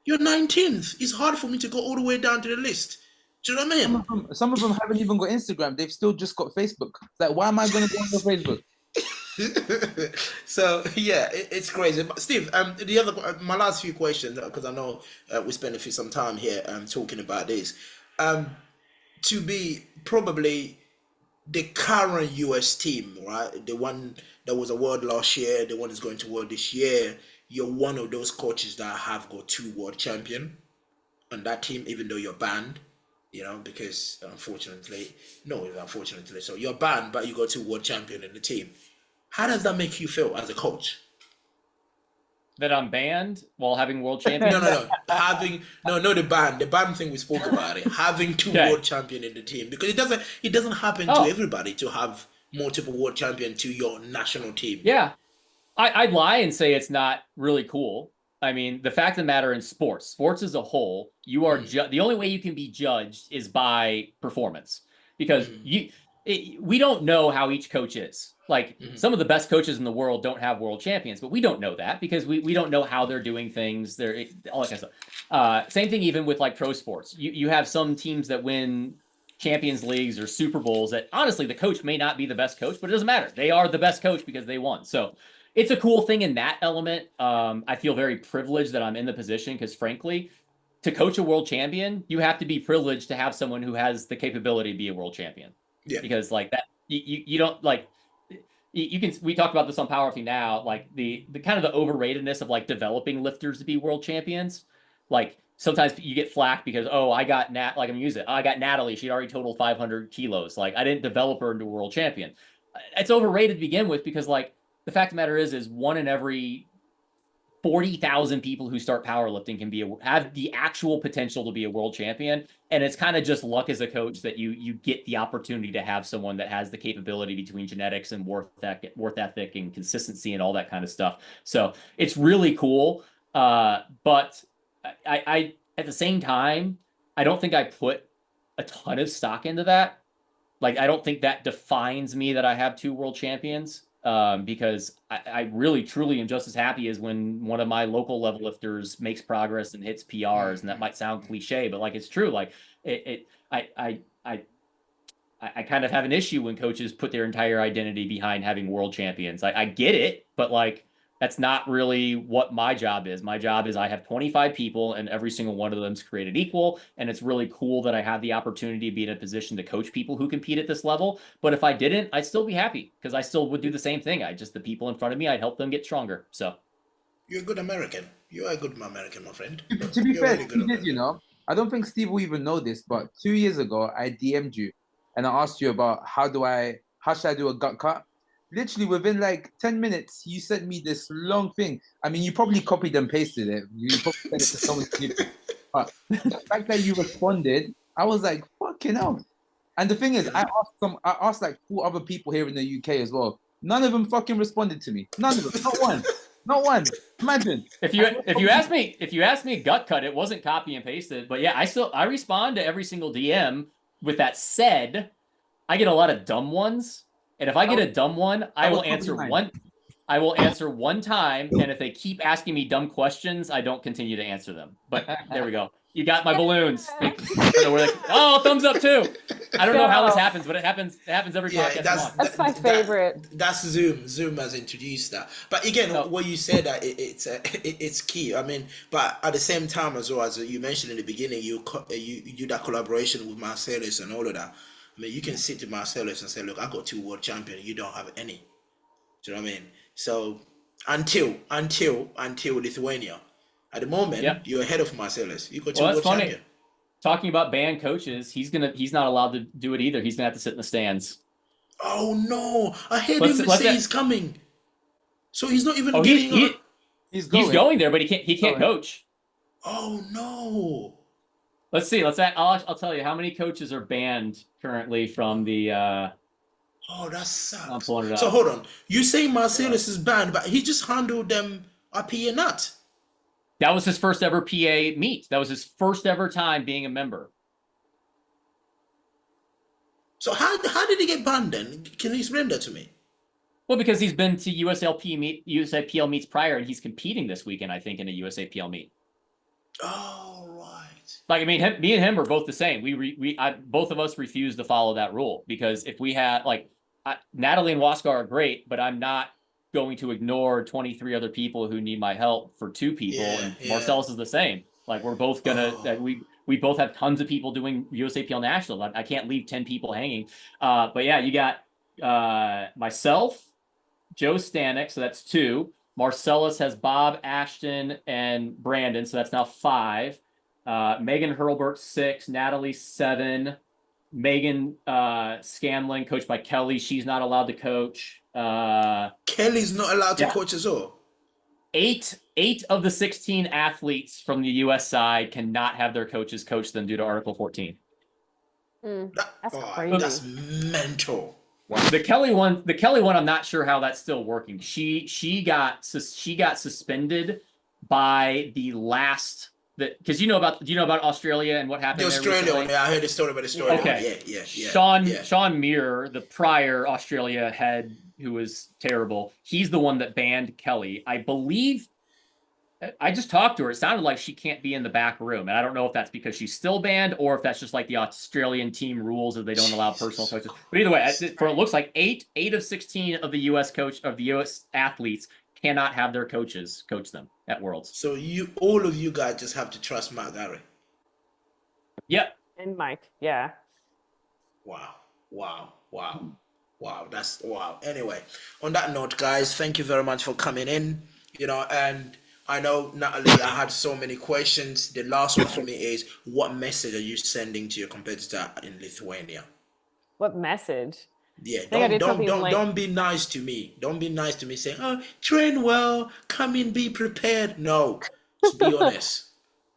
You're 19th. It's hard for me to go all the way down to the list. Do you know what I mean? Some of them haven't even got Instagram. They've still just got Facebook. It's like, why am I going to go on your Facebook? So yeah, it's crazy. But Steve, my last few questions, because I know we spent some time here talking about this. To be probably the current US team, right? The one that was a world last year, the one that's going to world this year. You're one of those coaches that have got 2 world champion on that team, even though you're banned, because unfortunately, so you're banned, but you got 2 world champion in the team. How does that make you feel as a coach? That I'm banned while having world champions? No, the ban thing, we spoke about it. Having 2 world champion in the team, because it doesn't happen to everybody to have multiple world champion to your national team. Yeah. I'd lie and say it's not really cool. I mean, the fact of the matter in sports as a whole, you are the only way you can be judged is by performance, because we don't know how each coach is. Like some of the best coaches in the world don't have world champions, but we don't know that because we don't know how they're doing things. They're all that kind of stuff. Same thing even with like pro sports. You have some teams that win Champions Leagues or Super Bowls that honestly the coach may not be the best coach, but it doesn't matter. They are the best coach because they won. So it's a cool thing in that element. I feel very privileged that I'm in the position because, frankly, to coach a world champion, you have to be privileged to have someone who has the capability to be a world champion. Yeah. Because like that, you don't like. You can. We talked about this on powerlifting now, like the kind of the overratedness of like developing lifters to be world champions. Like sometimes you get flack because I got like I'm using it. I got Natalie. She already totaled 500 kilos. Like I didn't develop her into a world champion. It's overrated to begin with because like the fact of the matter is one in every 40,000 people who start powerlifting can have the actual potential to be a world champion. And it's kind of just luck as a coach that you get the opportunity to have someone that has the capability between genetics and worth ethic and consistency and all that kind of stuff. So it's really cool. But I at the same time, I don't think I put a ton of stock into that. Like, I don't think that defines me that I have 2 world champions. Because I really truly am just as happy as when one of my local level lifters makes progress and hits PRs, and that might sound cliche, but like it's true. Like I kind of have an issue when coaches put their entire identity behind having world champions. I get it, but like that's not really what my job is. My job is I have 25 people and every single one of them is created equal. And it's really cool that I have the opportunity to be in a position to coach people who compete at this level. But if I didn't, I'd still be happy because I still would do the same thing. The people in front of me, I'd help them get stronger. So you're a good American. You are a good American, my friend. To be fair, I don't think Steve will even know this, but 2 years ago, I DM'd you and I asked you about how should I do a gut cut? Literally within like 10 minutes, you sent me this long thing. I mean, you probably copied and pasted it. You probably sent it to someone. But the fact that you responded, I was like, fucking hell. And the thing is, I asked like 4 other people here in the UK as well. None of them fucking responded to me. None of them. Not one. Not one. Imagine. If you ask me gut cut, it wasn't copy and pasted. But yeah, I respond to every single DM. With that said, I get a lot of dumb ones. And if I get a dumb one, I will answer one. I will answer one time, and if they keep asking me dumb questions, I don't continue to answer them. But there we go. You got my balloons. Thumbs up too. I don't know how this happens, but it happens. It happens every podcast. That's my favorite. That's Zoom. Zoom has introduced that. But again, what you said that it's key. I mean, but at the same time as well, as you mentioned in the beginning, you that collaboration with Marcellus and all of that. I mean, you can sit to Marcellus and say, look, I got 2 world champions. You don't have any. Do you know what I mean? So until Lithuania, at the moment, you're ahead of Marcellus. You got 2 world champions. Talking about banned coaches, he's not allowed to do it either. He's gonna have to sit in the stands. Oh no! I heard him say he's coming. So he's not even getting. He's going there, but he can't coach. Oh no! Let's see. I'll tell you how many coaches are banned currently from the. Oh, that sucks. I'm pulling it up. So hold on. You say Marcellus is banned, but he just handled them up here not. That was his first ever PA meet. That was his first ever time being a member. So how did he get banned then? Can you explain that to me? Well, because he's been to USAPL meets prior, and he's competing this weekend, I think, in a USAPL meet. Oh, right. Like, I mean, me and him are both the same. Both of us refuse to follow that rule because if we had Natalie and Waskar are great, but I'm not going to ignore 23 other people who need my help for 2 people. And Marcellus is the same. Like, we're both gonna we both have tons of people doing USAPL National. I can't leave 10 people hanging. But yeah, you got myself, Joe Stanek, so that's 2. Marcellus has Bob, Ashton, and Brandon, so that's now 5. Megan Hurlburt 6, Natalie 7, Megan Scanlon, coached by Kelly. She's not allowed to coach. Kelly's not allowed to coach as well. 8 of the 16 athletes from the U.S. side cannot have their coaches coach them due to Article 14. That's crazy. That's mental. Wow. The Kelly one, I'm not sure how that's still working. She got suspended by the last. Because do you know about Australia and what happened? The Australia one, I heard the story about Australia. Okay, yeah. Sean Muir, the prior Australia head who was terrible, he's the one that banned Kelly. I believe. I just talked to her. It sounded like she can't be in the back room, and I don't know if that's because she's still banned or if that's just like the Australian team rules that they don't allow personal coaches. But either way, it looks like 8 of 16 of the U.S. athletes cannot have their coaches coach them at Worlds. So all of you guys just have to trust Matt Gary. Yep. And Mike, yeah. Wow. That's wow. Anyway, on that note, guys, thank you very much for coming in. And I know, Natalie, I had so many questions. The last one for me is, what message are you sending to your competitor in Lithuania? What message? Yeah, I think I did something like, don't be nice to me. Don't be nice to me saying, "Oh, train well, come in, be prepared." No, just be honest.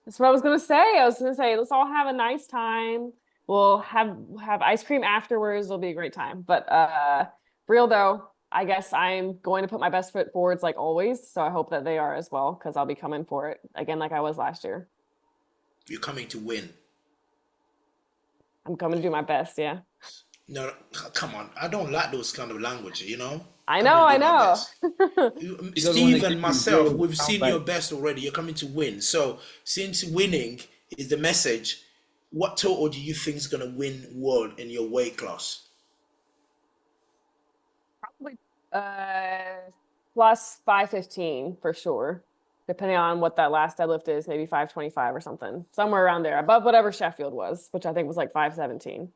that's what I was gonna say. I was gonna say, let's all have a nice time. We'll have ice cream afterwards. It'll be a great time. But for real though, I guess I'm going to put my best foot forwards like always. So I hope that they are as well, because I'll be coming for it again like I was last year. You're coming to win. I'm coming to do my best, yeah. No, come on. I don't like those kind of language, I know. Steve and myself, we've seen your best already. You're coming to win. So since winning is the message, what total do you think is going to win world in your weight class? Probably plus 515 for sure. Depending on what that last deadlift is, maybe 525 or something. Somewhere around there, above whatever Sheffield was, which I think was like 517.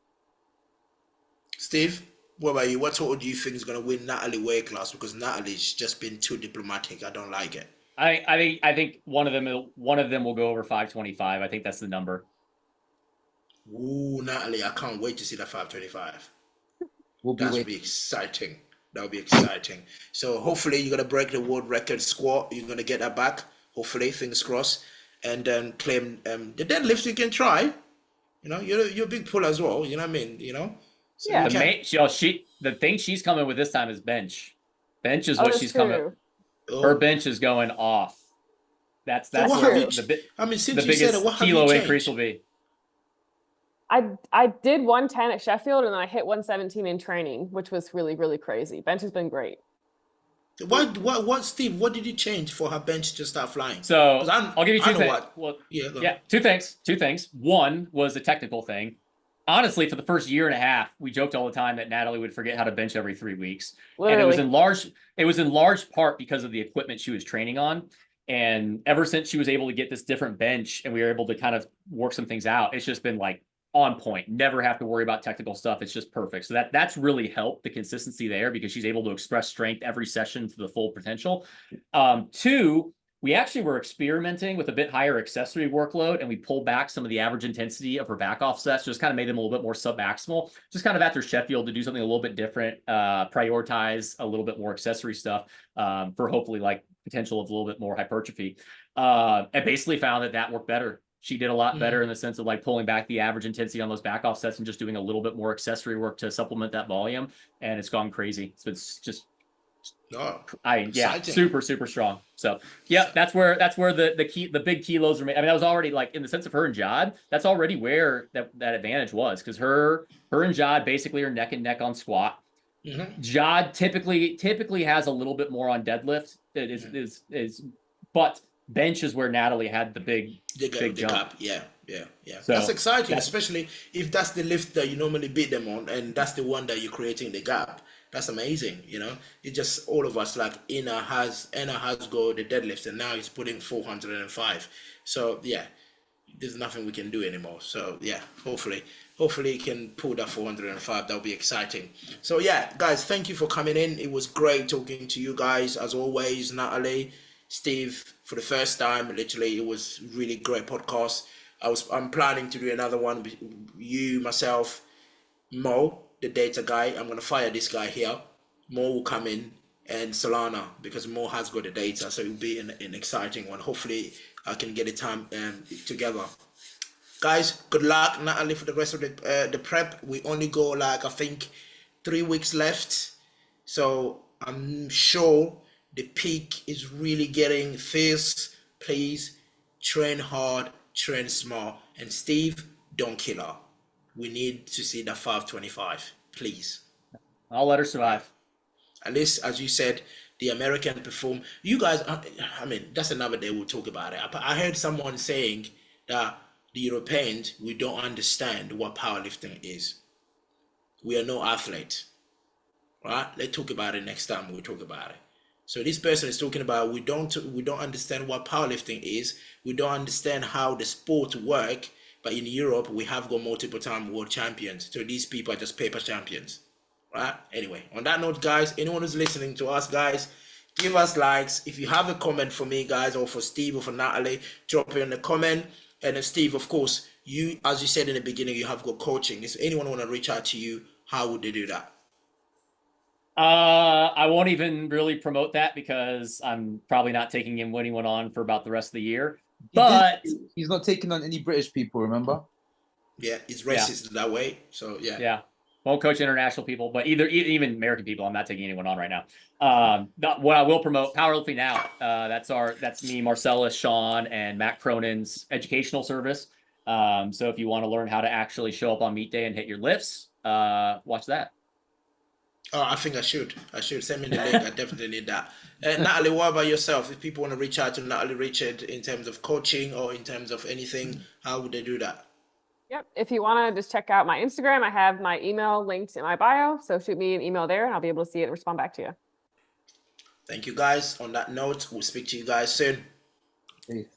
Steve, what about you? What total do you think is going to win Natalie weight class? Because Natalie's just been too diplomatic. I don't like it. I think one of them will go over 525. I think that's the number. Ooh, Natalie, I can't wait to see that 525. That would be exciting. That would be exciting. So hopefully you're gonna break the world record squat. You're gonna get that back. Hopefully, fingers crossed, and then claim the deadlifts. You can try. You're a big pull as well. You know what I mean? So Yeah. The thing she's coming with this time is bench. Bench is what she's coming. Her bench is going off. That's So where since the you said biggest it, what have kilo you increase changed? will be. I did 110 at Sheffield and then I hit 117 in training, which was really, really crazy. Bench has been great. What, Steve? What did you change for her bench to start flying? So I'll give you two things. Well, yeah, two things. One was a technical thing. Honestly, for the first year and a half, we joked all the time that Natalie would forget how to bench every 3 weeks. Literally. And it was in large part because of the equipment she was training on. And ever since she was able to get this different bench and we were able to kind of work some things out, it's just been like on point. Never have to worry about technical stuff. It's just perfect. So that's really helped the consistency there because she's able to express strength every session to the full potential. Two, we actually were experimenting with a bit higher accessory workload and we pulled back some of the average intensity of her back off sets, just kind of made them a little bit more submaximal, just kind of after Sheffield to do something a little bit different, prioritize a little bit more accessory stuff for hopefully like potential of a little bit more hypertrophy. And basically found that worked better. She did a lot better in the sense of like pulling back the average intensity on those back off sets and just doing a little bit more accessory work to supplement that volume. And it's gone crazy. So it's just, super, super strong. So yeah, that's where the big kilos are made. I mean, that was already like in the sense of her and Jod, that's already where that advantage was because her and Jod basically are neck and neck on squat. Jod typically has a little bit more on deadlift. It is but bench is where Natalie had the big jump. Gap. Yeah. So that's exciting, especially if that's the lift that you normally beat them on, and that's the one that you're creating the gap. That's amazing. It just all of us like Anna has go the deadlift, and now he's putting 405. So yeah, there's nothing we can do anymore. So yeah, hopefully he can pull that 405. That'll be exciting. So yeah, guys, thank you for coming in. It was great talking to you guys as always, Natalie, Steve, for the first time. Literally, it was really great podcast. I'm planning to do another one with you, myself, Mo, the data guy. I'm gonna fire this guy here. Mo will come in, and Solana, because Mo has got the data, so it'll be an exciting one. Hopefully I can get the time together. Guys, good luck, Natalie, for the rest of the prep. We only go like I think 3 weeks left, so I'm sure the peak is really getting fierce. Please train hard, train small, and Steve, don't kill her. We need to see that 525, please. I'll let her survive. At least, as you said, the American perform. You guys, I mean, that's another day we'll talk about it. I heard someone saying that the Europeans, we don't understand what powerlifting is. We are no athlete, right? Let's talk about it next time we'll talk about it. So this person is talking about we don't understand what powerlifting is. We don't understand how the sport work. But in Europe, we have got multiple time world champions. So these people are just paper champions, right? Anyway, on that note, guys, anyone who's listening to us, guys, give us likes. If you have a comment for me, guys, or for Steve or for Natalie, drop it in the comment. And then Steve, of course, you, as you said in the beginning, you have got coaching. If anyone want to reach out to you, how would they do that? I won't even really promote that because I'm probably not taking anyone on for about the rest of the year. But he's not taking on any British people, remember? Yeah, it's racist that way. So yeah. Yeah. Won't coach international people, but even American people. I'm not taking anyone on right now. What I will promote, Powerlifting Now. That's me, Marcellus, Sean, and Matt Cronin's educational service. So if you want to learn how to actually show up on meet day and hit your lifts, watch that. Oh, I think I should send me the link. I definitely need that. Natalie, what about yourself? If people want to reach out to Natalie Richard in terms of coaching or in terms of anything, how would they do that? Yep. If you want to just check out my Instagram, I have my email linked in my bio. So shoot me an email there and I'll be able to see it and respond back to you. Thank you, guys. On that note, we'll speak to you guys soon. Peace.